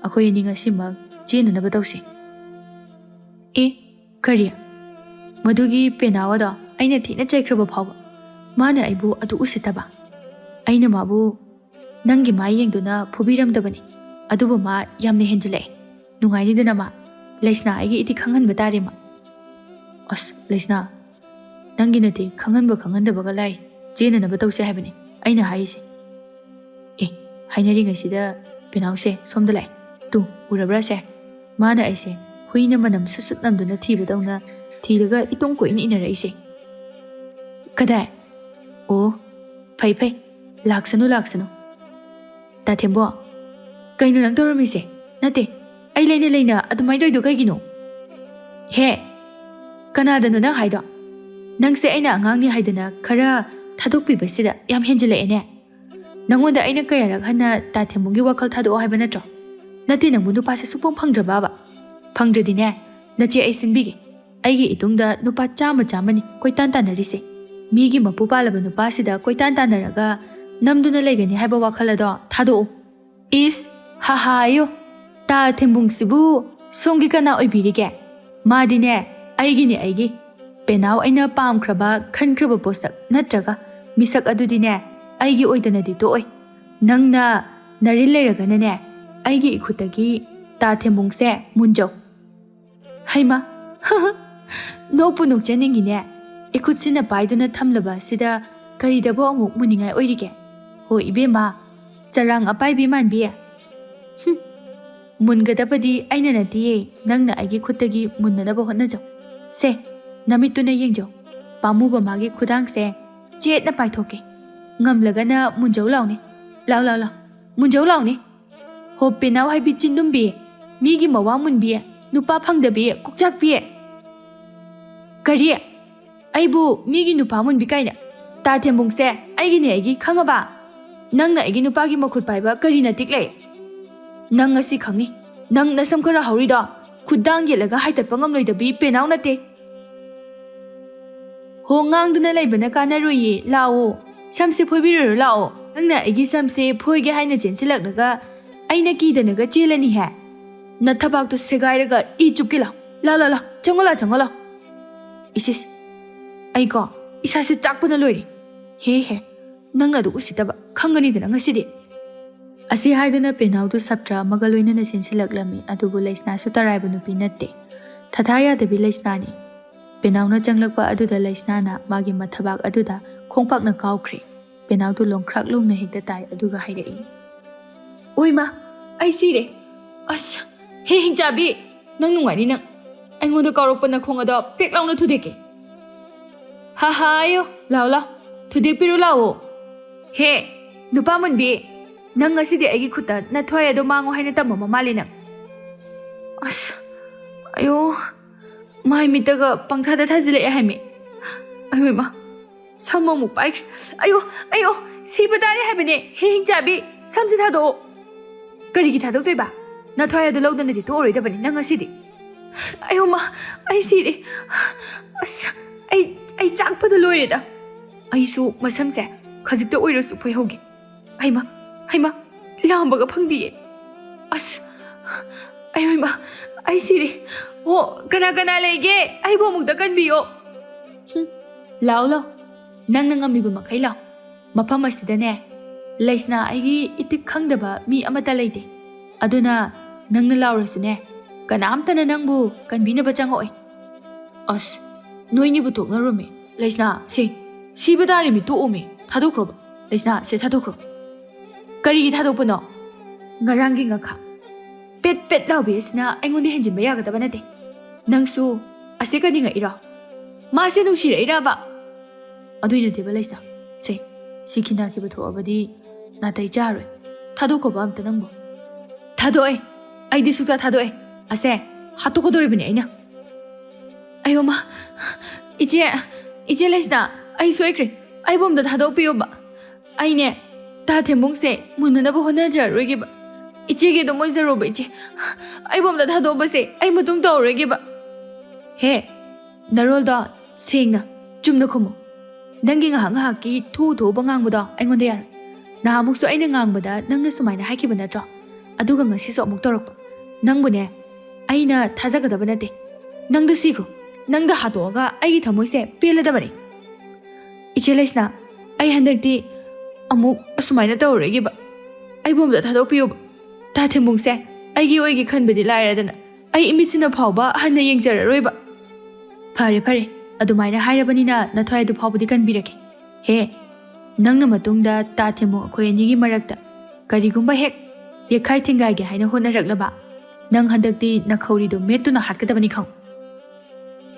अखोइ नि ngasimak चेननबा तौसे ए करिया मदुगी पेनावदा अइना थिना चैख्रबा फावबा माना अइबु अदु उसितबा अइना माबु नंगी मा येंगदुना फुबिरमदबनि अदुबु मा यामना हेंजले नुंगाइनिदना मा लेसना आइगी इति खंगनबा तारेमा अस लेसना नंगी नते खंगनबा खंगनदबगा लाई चेननबा तौसे हाइबनि अइना हाइसे ए हाइनरिङसिदा पेनाउसे सोमदा लाई तु उरब्रासे माना आइसे हुइना मनम सुसुत नमदुना थिबदौना थीरगा इतों कोइन इनरइसे कदाय ओ फै फै लाक्सनु लाक्सनु ताथेंबो कइनो नंग तौरमिसे नते अइ लेना लेना अदुमाइ तौइदो कइगिनो हे कनादनो नंग हाइदो नंगसे अइना अंगांगनि हाइदना खरा थादोकपिबसिदा याम हेंजलेने नंगोंदा अइना कयारक हन्ना ताथेंबुंगी वखल थादो हाइबा नत्रो नते नंगु नुपासे सुपंग फंगद्रबाबा फंगद्रदिने नचे अइसिनबिगे अइगी इतुंगदा नुपा चामा चामानि कोइतान तानरिसे मीगी मपु पालबा नुपासिदा कोइतान तानरगा ꯅꯝꯗꯨꯅ ꯂꯩꯒꯅꯤ ꯍꯥꯏꯕ ꯋꯥꯈꯜ ꯑꯗꯣ ꯊꯥꯗꯣꯛꯎ ꯏꯁ ꯍꯥꯍꯥꯌꯣ ꯇꯥ ꯊꯦꯝꯕꯨꯡꯁꯤꯕꯨ ꯁꯣꯝꯒꯤ ꯀꯅꯥ ꯑꯣꯏꯕꯤꯔꯤꯒꯦ ꯃꯥꯗꯤꯅꯦ ꯑꯩꯒꯤꯅꯦ ꯑꯩꯒꯤ ꯄꯦꯅꯥꯎ ꯑꯩꯅ ꯄꯥꯝꯈ꯭ꯔꯕ ꯈꯟꯈ꯭ꯔꯕ ꯄꯣꯠꯁꯛ ꯅꯠꯇ꯭ꯔꯒ ꯃꯤꯁꯛ ꯑꯗꯨꯗꯤꯅꯦ ꯑꯩꯒꯤ ꯑꯣꯏꯗꯅꯗꯤ ꯇꯣꯛꯑꯣꯏ ꯅꯪꯅ ꯅꯔꯤꯜ ꯂꯩꯔꯒꯅꯅꯦ ꯑꯩꯒꯤ ꯏꯈꯨꯠꯇꯒꯤ ꯇꯥ ꯊꯦꯝꯕꯨꯡꯁꯦ ꯃꯨꯟꯖꯧ ꯍꯩꯃ ꯅꯣꯛꯄꯨ ꯅꯣꯛꯆꯅꯤꯡꯉꯤꯅꯦ ꯏꯈꯨꯠꯁꯤꯅ ꯄꯥꯏꯗꯨꯅ ꯊꯝꯂꯕ ꯑꯁꯤꯗ ꯀꯔꯤꯗꯕꯨ ꯑꯃꯨꯛ ꯃꯨꯟꯅꯤꯡꯉꯥꯏ ꯑꯣꯏꯔꯤꯒꯦ ꯍꯣ ꯏꯕꯦꯝꯃ ꯆꯔꯥꯡ ꯑꯄꯥꯏꯕꯤ ꯃꯥꯟꯕꯤ ꯃꯨꯟꯒꯗꯕꯗꯤ ꯑꯩꯅ ꯅꯠꯇꯤꯌꯦ ꯅꯪꯅ ꯑꯩꯒꯤ ꯈꯨꯠꯇꯒꯤ ꯃꯨꯟꯅꯅꯕ ꯍꯣꯠꯅꯖꯧ ꯁꯦ ꯅꯃꯤꯠꯇꯨꯅ ꯌꯦꯡꯖꯧ ꯄꯥꯝꯃꯨꯕ ꯃꯥꯒꯤ ꯈꯨꯗꯥꯡꯁꯦ ꯆꯦꯠꯅ ꯄꯥꯏꯊꯣꯛꯀꯦ ꯉꯝꯂꯒꯅ ꯃꯨꯟꯖꯧ ꯂꯥꯎꯅꯦ ꯂꯥꯎ ꯂꯥꯎ ꯂꯥꯎ ꯃꯨꯟꯖꯧ ꯂꯥꯎꯅꯦ ꯍꯣ ꯄꯦꯅꯥꯎ ꯍꯥꯏꯕꯤ ꯆꯤꯟꯗꯨꯝꯕꯤ ꯃꯤꯒꯤ ꯃꯋꯥ ꯃꯨꯟꯕꯤ ꯅꯨꯄꯥ ꯐꯪꯗꯕꯤ ꯀꯣꯛꯆꯥꯛꯄꯤ ꯀꯔꯤ ꯑꯩꯕꯨ ꯃꯤꯒꯤ ꯅꯨꯄꯥ ꯃꯨꯟꯕꯤ ꯀꯥꯏꯅ ꯇꯥ ꯊꯦꯝꯕꯨꯡꯁꯦ ꯑꯩꯒꯤꯅꯦ ꯑꯩꯒꯤ ꯈꯪꯉꯕ ꯅꯪꯅ ꯑꯩꯒꯤ ꯅꯨꯄꯥꯒꯤ ꯃꯈꯨꯠ ꯄꯥꯏꯕ ꯀꯔꯤꯅ ꯇꯤꯛꯂꯦ ꯅꯪ ꯉꯁꯤ ꯈꯪꯅꯤ ꯅꯪ ꯅꯁꯝ ꯈꯔ ꯍꯧꯔꯤꯗꯣ ꯈꯨꯠꯗꯥꯡ ꯌꯦꯠꯂꯒ ꯍꯥꯏꯇꯠꯄ ꯉꯝꯂꯣꯏꯗꯕꯤ ꯄꯦꯅꯥꯎ ꯅꯠꯇꯦ ꯍꯣ ꯉꯥꯡꯗꯨꯅ ꯂꯩꯕꯅ ꯀꯥꯟꯅꯔꯣꯏꯌꯦ ꯂꯥꯛꯑꯣ ꯁꯝꯁꯦ ꯐꯣꯏꯕꯤꯔꯨꯔꯣ ꯂꯥꯛꯑꯣ ꯅꯪꯅ ꯑꯩꯒꯤ ꯁꯝꯁꯦ ꯐꯣꯏꯒꯦ ꯍꯥꯏꯅ ꯆꯦꯟꯁꯤꯜꯂꯛꯂꯒ ꯑꯩꯅ ꯀꯤꯗꯅꯒ ꯆꯦꯜꯂꯅꯤꯍꯦ ꯅꯊꯕꯥꯛꯇꯣ ꯁꯦꯒꯥꯏꯔꯒ ꯏ ꯆꯨꯞꯀꯦ ꯂꯥꯎ ꯂꯥꯎ ꯂꯥꯎ ꯂꯥꯎ ꯆꯪꯉꯣ ꯂꯥꯎ ꯏꯁꯤꯁ ꯑꯩꯀꯣ ꯏꯁꯥꯁꯦ ꯆꯥꯛꯄꯅ ꯂꯣꯏꯔꯦ ꯍꯦ ꯅꯪꯅ ꯑꯗꯨ ꯎꯁꯤꯠꯇꯕ ꯈꯪꯒꯅꯤꯗꯅ ꯉꯁꯤꯗꯤ ꯑꯁꯤ ꯍꯥꯏꯗꯨꯅ ꯄꯦꯅꯥꯎꯗꯨ ꯁꯞꯇ꯭ꯔ ꯑꯃꯒ ꯂꯣꯏꯅꯅ ꯆꯦꯟꯁꯤꯜꯂꯛꯂꯝꯃꯤ ꯑꯗꯨꯕꯨ ꯂꯩꯁꯅꯥꯁꯨ ꯇꯔꯥꯏꯕ ꯅꯨꯄꯤ ꯅꯠꯇꯦ ꯊꯊꯥ ꯌꯥꯗꯕꯤ ꯂꯩꯁꯅꯥꯅꯤ ꯄꯦꯅꯥꯎꯅ ꯆꯪꯂꯛꯄ ꯑꯗꯨꯗ ꯂꯩꯁꯅꯥꯅ ꯃꯥꯒꯤ ꯃꯊꯕꯥꯛ ꯑꯗꯨꯗ ꯈꯣꯡꯄꯥꯛꯅ ꯀꯥꯎꯈ꯭ꯔꯦ ꯄꯦꯅꯥꯎꯗꯨ ꯂꯣꯡꯈ꯭ꯔꯥꯛ ꯂꯨꯝꯅ ꯍꯦꯛꯇ ꯇꯥꯏ ꯑꯗꯨꯒ ꯍꯥꯏꯔꯛꯏ ꯑꯣꯏꯃ ꯑꯩ ꯁꯤꯔꯦ ꯑꯁ ꯍꯦ ꯍꯤꯡꯆꯥꯕꯤ ꯅꯪ ꯅꯨꯡꯉꯥꯏꯅꯤ ꯅꯪ ꯑꯩꯉꯣꯟꯗ ꯀꯥꯎꯔꯛꯄ ꯅꯈꯣꯡ ꯑꯗꯣ ꯄꯦꯛ ꯂꯥꯎꯅ ꯊꯨꯗꯦꯛꯀꯦ ꯍꯥꯍꯥꯌꯣ ꯂꯥꯎ ꯂꯥꯎ ꯊꯨꯗꯦꯛꯄꯤꯔꯨ ꯂꯥꯛꯑꯣ ꯍꯦ ꯅꯨꯄꯥ ꯃꯨꯟꯕꯤ ꯅꯪ ꯉꯁꯤꯗꯤ ꯑꯩꯒꯤ ꯈꯨꯠꯇ ꯅꯊ꯭ꯋꯥꯏ ꯑꯗꯣ ꯃꯥꯡꯉꯣ ꯍꯥꯏꯅ ꯇꯝꯃꯝꯕ ꯃꯥꯜꯂꯤ ꯅꯪ ꯑꯁ ꯑꯌꯣ ꯃꯥꯏ ꯃꯤꯠꯇꯒ ꯄꯪꯊꯥꯗ ꯊꯥꯖꯤꯜꯂꯛꯑꯦ ꯍꯥꯏꯃꯤ ꯑꯌꯣꯏꯃ ꯁꯝ ꯑꯃꯨꯛ ꯄꯥꯏꯈ꯭ꯔꯦ ꯑꯌꯣ ꯁꯤꯕ ꯇꯥꯔꯦ ꯍꯥꯏꯕꯅꯦ ꯍꯦ ꯍꯤꯡꯆꯥꯕꯤ ꯁꯝꯁꯦ ꯊꯥꯗꯣꯛꯑꯣ ꯀꯔꯤꯒꯤ ꯊꯥꯗꯣꯛꯇꯣꯏꯕ ꯅꯊ꯭ꯋꯥꯏ ꯑꯗꯨ ꯂꯧꯗꯅꯗꯤ ꯇꯣꯛꯑꯔꯣꯏꯗꯕꯅꯤ ꯅꯪ ꯉꯁꯤꯗꯤ ꯑꯌꯣꯃ ꯑꯩ ꯁꯤꯔꯦ ꯑꯁ ꯑꯩ ꯆꯥꯛꯄꯗ ꯂꯣꯏꯔꯦꯗ ꯑꯩꯁꯨ ꯃꯁꯝꯁꯦ ꯈꯖꯤꯛꯇ ꯑꯣꯏꯔꯁꯨ ꯐꯣꯏꯍꯧꯒꯦ ꯍꯩꯃ ꯂꯥꯝꯕꯒ ꯐꯪꯗꯤꯌꯦ ꯑꯁ ꯑꯌꯣꯏꯃ ꯑꯩ ꯁꯤꯔꯦ ꯑꯣ ꯀꯅꯥ ꯂꯩꯒꯦ ꯑꯩꯕꯨ ꯑꯃꯨꯛꯇ ꯀꯟꯕꯤꯌꯣ ꯂꯥꯎ ꯅꯪꯅ ꯉꯝꯃꯤꯕ ꯃꯈꯩ ꯂꯥꯎ ꯃꯐꯝ ꯑꯁꯤꯗꯅꯦ ꯂꯩꯁꯅꯥ ꯑꯩꯒꯤ ꯏꯇꯤꯛ ꯈꯪꯗꯕ ꯃꯤ ꯑꯃꯠꯇ ꯂꯩꯇꯦ ꯑꯗꯨꯅ ꯅꯪꯅ ꯂꯥꯎꯔꯁꯨꯅꯦ ꯀꯅꯥꯝꯇꯅ ꯅꯪꯕు ꯀꯟꯕꯤꯅꯕ ꯆꯪꯉꯛꯑꯣꯏ ꯑꯁ ꯅꯣꯏꯅꯤꯕꯨ ꯇꯣꯛꯅꯔꯨꯃꯦ ꯂꯩꯁꯅꯥ ꯁꯤꯕ ꯇꯥꯔꯤꯃꯤ ꯇꯣꯛꯎꯃꯦ ꯊꯥꯗꯣꯛꯈ꯭ꯔꯣꯕ ꯂꯩꯁꯅꯥ ꯊꯥꯗꯣꯛꯈ꯭ꯔꯣ ꯀꯔꯤꯒꯤ ꯊꯥꯗꯣꯛꯄꯅꯣ ꯉꯔꯥꯡꯒꯤ ꯉꯈꯥ ꯄꯦꯠ ꯂꯥꯎꯕꯤ ꯑꯁꯤꯅ ꯑꯩꯉꯣꯟꯗ ꯍꯦꯟꯖꯤꯟꯕ ꯌꯥꯒꯗꯕ ꯅꯠꯇꯦ ꯅꯪꯁꯨ ꯑꯁꯤ ꯀꯅꯤꯡꯉꯛꯏꯔꯣ ꯃꯥꯁꯦ ꯅꯨꯡꯁꯤꯔꯛꯏꯔꯕ ꯑꯗꯨꯏ ꯅꯠꯇꯦꯕ ꯂꯩꯁꯅꯥ ꯁꯤ ꯈꯤꯅꯥꯈꯤꯕ ꯊꯣꯛꯑꯕꯗꯤ ꯅꯥꯇꯩ ꯆꯥꯔꯣꯏ ꯊꯥꯗꯣꯛꯈꯣꯕ ꯑꯝꯇ ꯅꯪꯕꯨ ꯊꯥꯗꯣꯛꯑꯦ ꯑꯩꯗꯤ ꯁꯨꯛꯇ ꯊꯥꯗꯣꯛꯑꯦ ꯑꯁꯦ ꯍꯥꯠꯇꯣꯛꯀꯗꯧꯔꯤꯕꯅꯤ ꯑꯩꯅ ꯑꯌꯣꯃ ꯏꯆꯦ ꯂꯩꯁꯅꯥ ꯑꯩ ꯁꯣꯏꯈ꯭ꯔꯦ ꯑꯩꯕꯨ ꯑꯝꯇ ꯊꯥꯗꯣꯛꯄꯤꯌꯣꯕ ꯑꯩꯅꯦ ꯇꯥ ꯊꯦꯝꯕꯨꯡꯁꯦ ꯃꯨꯟꯅꯅꯕ ꯍꯣꯠꯅꯖꯔꯔꯣꯏꯒꯦꯕ ꯏꯆꯦꯒꯤ ꯑꯗꯨꯝ ꯑꯣꯏꯖꯔꯣꯕ ꯏꯆꯦ ꯑꯩꯕꯨ ꯑꯝꯇ ꯊꯥꯗꯣꯛꯄꯁꯦ ꯑꯩ ꯃꯇꯨꯡ ꯇꯧꯔꯔꯣꯏꯒꯦꯕ ꯍꯦ ꯅꯔꯣꯜꯗꯣ ꯁꯦꯡꯅ ꯆꯨꯝꯅ ꯈꯨꯝꯃꯨ ꯅꯪꯒꯤ ꯉꯥꯏꯍꯥꯛꯀꯤ ꯊꯨꯕ ꯉꯥꯡꯕꯗꯣ ꯑꯩꯉꯣꯟꯗ ꯌꯥꯔꯣꯏ ꯅꯍꯥꯟꯃꯨꯛꯁꯨ ꯑꯩꯅ ꯉꯥꯡꯕꯗ ꯅꯪꯅ ꯁꯨꯃꯥꯏꯅ ꯍꯥꯏꯈꯤꯕ ꯅꯠꯇ꯭ꯔꯣ ꯑꯗꯨꯒ ꯉꯁꯤꯁꯨ ꯑꯃꯨꯛ ꯇꯧꯔꯛꯄ ꯅꯪꯕꯨꯅꯦ ꯑꯩꯅ ꯊꯥꯖꯒꯗꯕ ꯅꯠꯇꯦ ꯅꯪꯗ ꯁꯤꯈ꯭ꯔꯣ ꯅꯪꯗ ꯍꯥꯠꯇꯣꯛꯑꯒ ꯑꯩꯒꯤ ꯊꯃꯣꯏꯁꯦ ꯄꯦꯜꯂꯗꯕꯅꯤ ꯏꯆꯦ ꯂꯩꯁꯅꯥ ꯑꯩ ꯍꯟꯗꯛꯇꯤ ꯑꯃꯨꯛ ꯑꯁꯨꯃꯥꯏꯅ ꯇꯧꯔꯔꯣꯏꯒꯦꯕ ꯑꯩꯕꯨ ꯑꯝꯇ ꯊꯥꯗꯣꯛꯄꯤꯌꯣꯕ ꯇꯥ ꯊꯦꯝꯕꯨꯡꯁꯦ ꯑꯩꯒꯤ ꯑꯣꯏꯒꯦ ꯈꯟꯕꯗꯤ ꯂꯥꯏꯔꯗꯅ ꯑꯩ ꯏꯃꯤꯠꯁꯤꯅ ꯐꯥꯎꯕ ꯍꯟꯅ ꯌꯦꯡꯖꯔꯔꯣꯏꯕ ꯐꯔꯦ ꯑꯗꯨꯃꯥꯏꯅ ꯍꯥꯏꯔꯕꯅꯤ나 ꯅꯊ꯭ꯋꯥꯏ ꯑꯗꯨ ꯐꯥꯎꯕꯗꯤ ꯀꯟꯕꯤꯔꯒꯦ ꯍꯦ ꯅꯪꯅ ꯃꯇꯨꯡꯗ ꯇꯥ ꯊꯦꯝꯕꯨꯡ ꯑꯩꯈꯣꯏ ꯑꯅꯤꯒꯤ ꯃꯔꯛꯇ ꯀꯔꯤꯒꯨꯝꯕ ꯍꯦꯛ ꯌꯦꯛꯈꯥꯏ ꯊꯤꯡꯒꯥꯏꯒꯦ ꯍꯥꯏꯅ ꯍꯣꯠꯅꯔꯛꯂꯕ ꯅꯪ ꯍꯟꯗꯛꯇꯤ ꯅꯈꯧꯔꯤꯗꯣ ꯃꯦꯠꯇꯨꯅ ꯍꯥꯠꯀꯗꯕꯅꯤ ꯈꯪ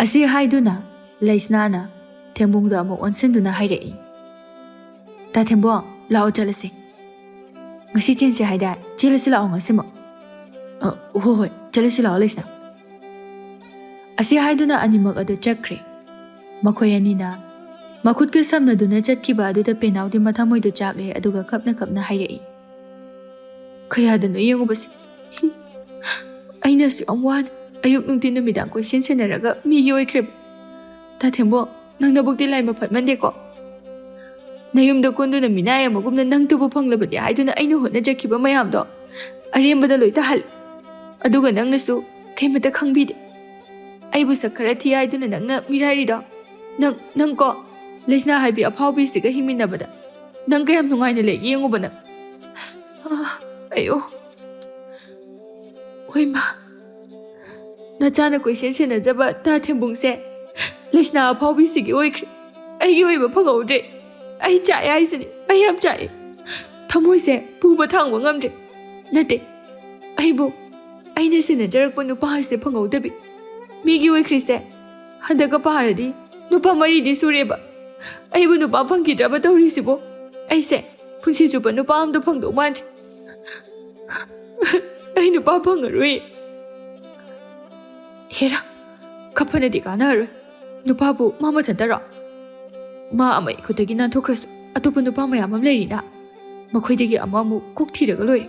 ꯑꯁꯤ ꯍꯥꯏꯗꯨꯅ ꯂꯩꯁꯅꯥꯅ ꯊꯦꯝꯕꯨꯡꯗ ꯑꯃꯨꯛ ꯑꯣꯟꯁꯤꯟꯗꯨꯅ ꯍꯥꯏꯔꯛꯏ ꯇꯥ ꯊꯦꯝꯕꯨꯡ ꯂꯥꯛꯑꯣ ꯆꯠꯂꯁꯤ ꯉꯁꯤ ꯆꯦꯟꯁꯤ ꯍꯥꯏꯗꯥꯏ ꯆꯦꯜꯂꯁꯤ ꯂꯥꯛꯑꯣ ꯉꯁꯤꯃꯛ ꯍꯣꯏ ꯆꯠꯂꯁꯤ ꯂꯥꯛꯑꯣ ꯂꯩꯁꯅꯥ ꯑꯁꯤ ꯍꯥꯏꯗꯨꯅ ꯑꯅꯤꯃꯛ ꯑꯗꯨ ꯆꯠꯈ꯭ꯔꯦ ꯃꯈꯣꯏ ꯑꯅꯤꯅ ꯃꯈꯨꯠꯀ ꯁꯝꯅꯗꯨꯅ ꯆꯠꯈꯤꯕ ꯑꯗꯨꯗ ꯄꯦꯅꯥꯎꯗꯤ ꯃꯊꯃꯣꯏꯗꯨ ꯆꯥꯛꯂꯦ ꯑꯗꯨꯒ ꯀꯞꯅ ꯍꯥꯏꯔꯛꯏ ꯀꯌꯥꯗꯅꯣ ꯌꯦꯡꯉꯨꯕꯁꯤ ꯑꯩꯅꯁꯨ ꯌꯥꯝ ꯋꯥꯅ ꯑꯌꯨꯛ ꯅꯨꯡꯊꯤꯜ ꯅꯨꯃꯤꯗꯥꯡ ꯀꯣꯏꯁꯦꯟ ꯁꯦꯟꯅꯔꯒ ꯃꯤꯒꯤ ꯑꯣꯏꯈ꯭ꯔꯦꯕ ꯇꯥ ꯊꯦꯝꯕꯨꯡ ꯅꯪ ꯅꯕꯨꯛꯇꯤ ꯂꯥꯏꯃ ꯐꯠꯃꯟꯗꯦꯀꯣ ꯅꯌꯨꯝꯗ ꯀꯨꯟꯗꯨꯅ ꯃꯤꯅꯥꯏ ꯑꯃꯒꯨꯝꯅ ꯅꯪꯇꯕꯨ ꯐꯪꯂꯕꯗꯤ ꯍꯥꯏꯗꯨꯅ ꯑꯩꯅ ꯍꯣꯠꯅꯖꯈꯤꯕ ꯃꯌꯥꯝꯗꯣ ꯑꯔꯦꯝꯕꯗ ꯂꯣꯏ ꯇꯥꯍꯜꯂꯤ ꯑꯗꯨꯒ ꯅꯪꯅꯁꯨ ꯀꯩꯃꯇ ꯈꯪꯕꯤꯗꯦ ꯑꯩꯕꯨ ꯁꯛ ꯈꯔ ꯊꯤ ꯍꯥꯏꯗꯨꯅ ꯅꯪꯅ ꯃꯤꯔꯥꯏꯔꯤꯗꯣ ꯅꯪ ꯀꯣ ꯂꯩꯁꯅꯥ ꯍꯥꯏꯕꯤ ꯑꯐꯥꯎꯕꯤꯁꯤꯒ ꯍꯤꯡꯃꯤꯟꯅꯕꯗ ꯅꯪ ꯀꯌꯥꯝ ꯅꯨꯡꯉꯥꯏꯅ ꯂꯩꯒꯦ ꯌꯦꯡꯉꯨꯕ ꯅꯪ ꯑꯌꯣ ꯍꯣꯏ ꯃꯥ ꯅꯆꯥꯅ ꯀꯣꯏꯁꯦꯟ ꯁꯦꯟꯅꯖꯕ ꯇꯥ ꯊꯦꯝꯕꯨꯡꯁꯦ ꯂꯩꯁꯅꯥ ꯑꯐꯥꯎꯕꯤꯁꯤꯒꯤ ꯑꯣꯏꯈ꯭ꯔꯦ ꯑꯩꯒꯤ ꯑꯣꯏꯕ ꯐꯪꯍꯧꯗ꯭ꯔꯦ ꯑꯩ ꯆꯥꯛꯑꯦ ꯍꯥꯏꯁꯤꯅꯤ ꯑꯩ ꯌꯥꯝ ꯆꯥꯛꯑꯦ ꯊꯃꯣꯏꯁꯦ ꯄꯨꯕ ꯊꯥꯡꯕ ꯉꯝꯗ꯭ꯔꯦ ꯅꯠꯇꯦ ꯑꯩꯅ ꯁꯦꯟꯅꯖꯔꯛꯄ ꯅꯨꯄꯥ ꯑꯁꯦ ꯐꯪꯍꯧꯗꯕꯤ ꯃꯤꯒꯤ ꯑꯣꯏꯈ꯭ꯔꯤꯁꯦ ꯍꯟꯗꯛꯀ ꯄꯥꯔꯗꯤ ꯅꯨꯄꯥ 4ꯗꯤ ꯁꯨꯔꯦꯕ ꯑꯩꯕꯨ ꯅꯨꯄꯥ ꯐꯪꯈꯤꯗ꯭ꯔꯕ ꯇꯧꯔꯤꯁꯤꯕꯣ ꯑꯩꯁꯦ ꯄꯨꯟꯁꯤ ꯆꯨꯞꯄ ꯅꯨꯄꯥ ꯑꯝꯇ ꯐꯪꯗꯧ ꯃꯥꯟꯗ꯭ꯔꯦ ꯑꯩ ꯅꯨꯄꯥ ꯐꯪꯉꯔꯣꯏ ꯍꯦꯔꯥ ꯈꯞꯐꯅꯗꯤ ꯀꯥꯟꯅꯔꯣꯏ ꯅꯨꯄꯥꯕꯨ ꯃꯥ ꯃꯊꯟꯇꯔꯣ ꯃꯥ ꯑꯃ ꯈꯨꯠꯇꯒꯤ ꯅꯥꯟꯊꯣꯛꯈ꯭ꯔꯁꯨ ꯑꯇꯣꯞꯄ ꯅꯨꯄꯥ ꯃꯌꯥꯝ ꯑꯃ ꯂꯩꯔꯤꯅ ꯃꯈꯣꯏꯗꯒꯤ ꯑꯃꯃꯨꯛ ꯀꯣꯛ ꯊꯤꯔꯒ ꯂꯣꯏꯔꯦ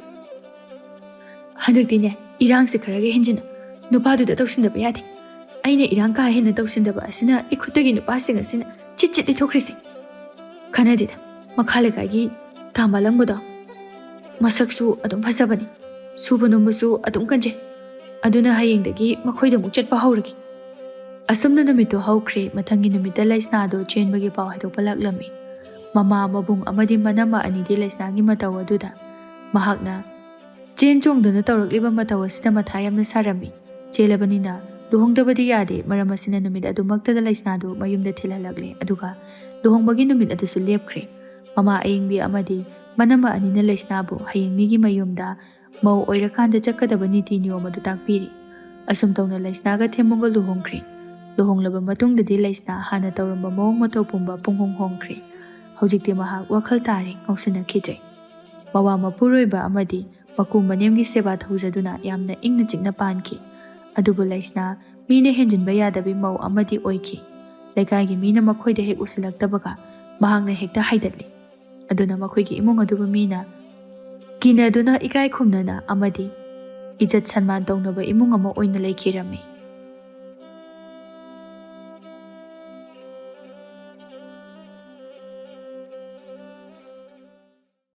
ꯍꯟꯗꯛꯇꯤꯅꯦ ꯏꯔꯥꯡꯁꯦ ꯈꯔꯒ ꯍꯦꯟꯖꯤꯟꯅ ꯅꯨꯄꯥꯗꯨꯗ ꯇꯧꯁꯤꯟꯗꯕ ꯌꯥꯗꯦ ꯑꯩꯅ ꯏꯔꯥꯡ ꯀꯥ ꯍꯦꯟꯅ ꯇꯧꯁꯤꯟꯗꯕ ꯑꯁꯤꯅ ꯏꯈꯨꯠꯇꯒꯤ ꯅꯨꯄꯥꯁꯤꯡ ꯑꯁꯤꯅ ꯆꯤꯠ ꯂꯤꯊꯣꯛꯈ꯭ꯔꯤꯁꯦ ꯈꯟꯅꯗꯦꯗ ꯃꯈꯥ ꯂꯩꯀꯥꯏꯒꯤ ꯊꯥꯝꯕ ꯂꯪꯕꯗꯣ ꯃꯁꯛꯁꯨ ꯑꯗꯨꯝ ꯐꯖꯕꯅꯤ ꯁꯨꯕ ꯅꯣꯝꯕꯁꯨ ꯑꯗꯨꯝ ꯀꯟꯖꯩ ꯑꯗꯨꯅ ꯍꯌꯦꯡꯗꯒꯤ ꯃꯈꯣꯏꯗ ꯑꯃꯨꯛ ꯆꯠꯄ ꯍꯧꯔꯒꯦ ꯑꯁꯨꯝꯅ ꯅꯨꯃꯤꯠꯇꯣ ꯍꯧꯈ꯭ꯔꯦ ꯃꯊꯪꯒꯤ ꯅꯨꯃꯤꯠꯇ ꯂꯩꯁꯅꯥꯗꯣ ꯆꯦꯟꯕꯒꯤ ꯄꯥꯎ ꯍꯥꯏꯗꯣꯛꯄ ꯂꯥꯛꯂꯝꯃꯤ ꯃꯃꯥ ꯃꯕꯨꯡ ꯑꯃꯗꯤ ꯃꯅꯝꯃ ꯑꯅꯤꯗꯤ ꯂꯩꯁꯅꯥꯒꯤ ꯃꯇꯧ ꯑꯗꯨꯗ ꯃꯍꯥꯛꯅ ꯆꯦꯟ ꯆꯣꯡꯗꯨꯅ ꯇꯧꯔꯛꯂꯤꯕ ꯃꯇꯧ ꯑꯁꯤꯗ ꯃꯊꯥ ꯌꯥꯝꯅ ꯁꯥꯔꯝꯃꯤ ꯆꯦꯜꯂꯕꯅꯤꯅ ꯂꯨꯍꯣꯡꯗꯕꯗꯤ ꯌꯥꯗꯦ ꯃꯔꯝ ꯑꯁꯤꯅ ꯅꯨꯃꯤꯠ ꯑꯗꯨꯃꯛꯇꯗ ꯂꯩꯁꯅꯥꯗꯨ ꯃꯌꯨꯝꯗ ꯊꯤꯜꯍꯜꯂꯛꯂꯦ ꯑꯗꯨꯒ ꯂꯨꯍꯣꯡꯕꯒꯤ ꯅꯨꯃꯤꯠ ꯑꯗꯨꯁꯨ ꯂꯦꯞꯈ꯭ꯔꯦ ꯃꯃꯥ ꯑꯌꯤꯡꯕꯤ ꯑꯃꯗꯤ ꯃꯅꯝꯃ ꯑꯅꯤꯅ ꯂꯩꯁꯅꯥꯕꯨ ꯍꯌꯦꯡ ꯃꯤꯒꯤ ꯃꯌꯨꯝꯗ ꯃꯧ ꯑꯣꯏꯔꯀꯥꯟꯗ ꯆꯠꯀꯗꯕ ꯅꯤꯇꯤ ꯅꯤꯌꯣꯝ ꯑꯗꯨ ꯇꯥꯛꯄꯤꯔꯤ ꯑꯁꯨꯝ ꯇꯧꯅ ꯂꯩꯁꯅꯥꯒ ꯊꯦꯝꯕꯨꯡꯒ ꯂꯨꯍꯣꯡꯈ꯭ꯔꯦ ꯂꯨꯍꯣꯡꯂꯕ ꯃꯇꯨꯡꯗꯗꯤ ꯂꯩꯁꯅꯥ ꯍꯥꯟꯅ ꯇꯧꯔꯝꯕ ꯃꯑꯣꯡ ꯃꯇꯧ ꯄꯨꯝꯕ ꯄꯨꯡꯍꯣꯡ ꯍꯣꯡꯈ꯭ꯔꯦ ꯍꯧꯖꯤꯛꯇꯤ ꯃꯍꯥꯛ ꯋꯥꯈꯜ ꯇꯥꯔꯦ ꯉꯥꯎꯁꯤꯟꯅꯈꯤꯗ꯭ꯔꯦ ꯃꯋꯥ ꯃꯄꯨꯔꯣꯏꯕ ꯑꯃꯗꯤ ꯃꯀꯨ ꯃꯅꯦꯝꯒꯤ ꯁꯦꯕꯥ ꯇꯧꯖꯗꯨꯅ ꯌꯥꯝꯅ ꯏꯪꯅ ꯆꯤꯛꯅ ꯄꯥꯟꯈꯤ ꯑꯗꯨꯕꯨ ꯂꯩꯁꯅꯥ ꯃꯤꯅ ꯍꯦꯟꯖꯤꯟꯕ ꯌꯥꯗꯕꯤ ꯃꯧ ꯑꯃꯗꯤ ꯑꯣꯏꯈꯤ ꯂꯩꯀꯥꯏꯒꯤ ꯃꯤꯅ ꯃꯈꯣꯏꯗ ꯍꯦꯛ ꯎꯁꯤꯜꯂꯛꯇꯕꯒ ꯃꯍꯥꯛꯅ ꯍꯦꯛꯇ ꯍꯥꯏꯗꯠꯂꯤ ꯑꯗꯨꯅ ꯃꯈꯣꯏꯒꯤ ꯏꯃꯨꯡ ꯑꯗꯨꯕꯨ ꯃꯤꯅ ꯀꯤꯅꯗꯨꯅ ꯏꯀꯥꯏ ꯈꯨꯝꯅꯅ ꯑꯃꯗꯤ ꯏꯖꯠ ꯁꯟꯃꯥꯟ ꯇꯧꯅꯕ ꯏꯃꯨꯡ ꯑꯃ ꯑꯣꯏꯅ ꯂꯩꯈꯤꯔꯝꯃꯤ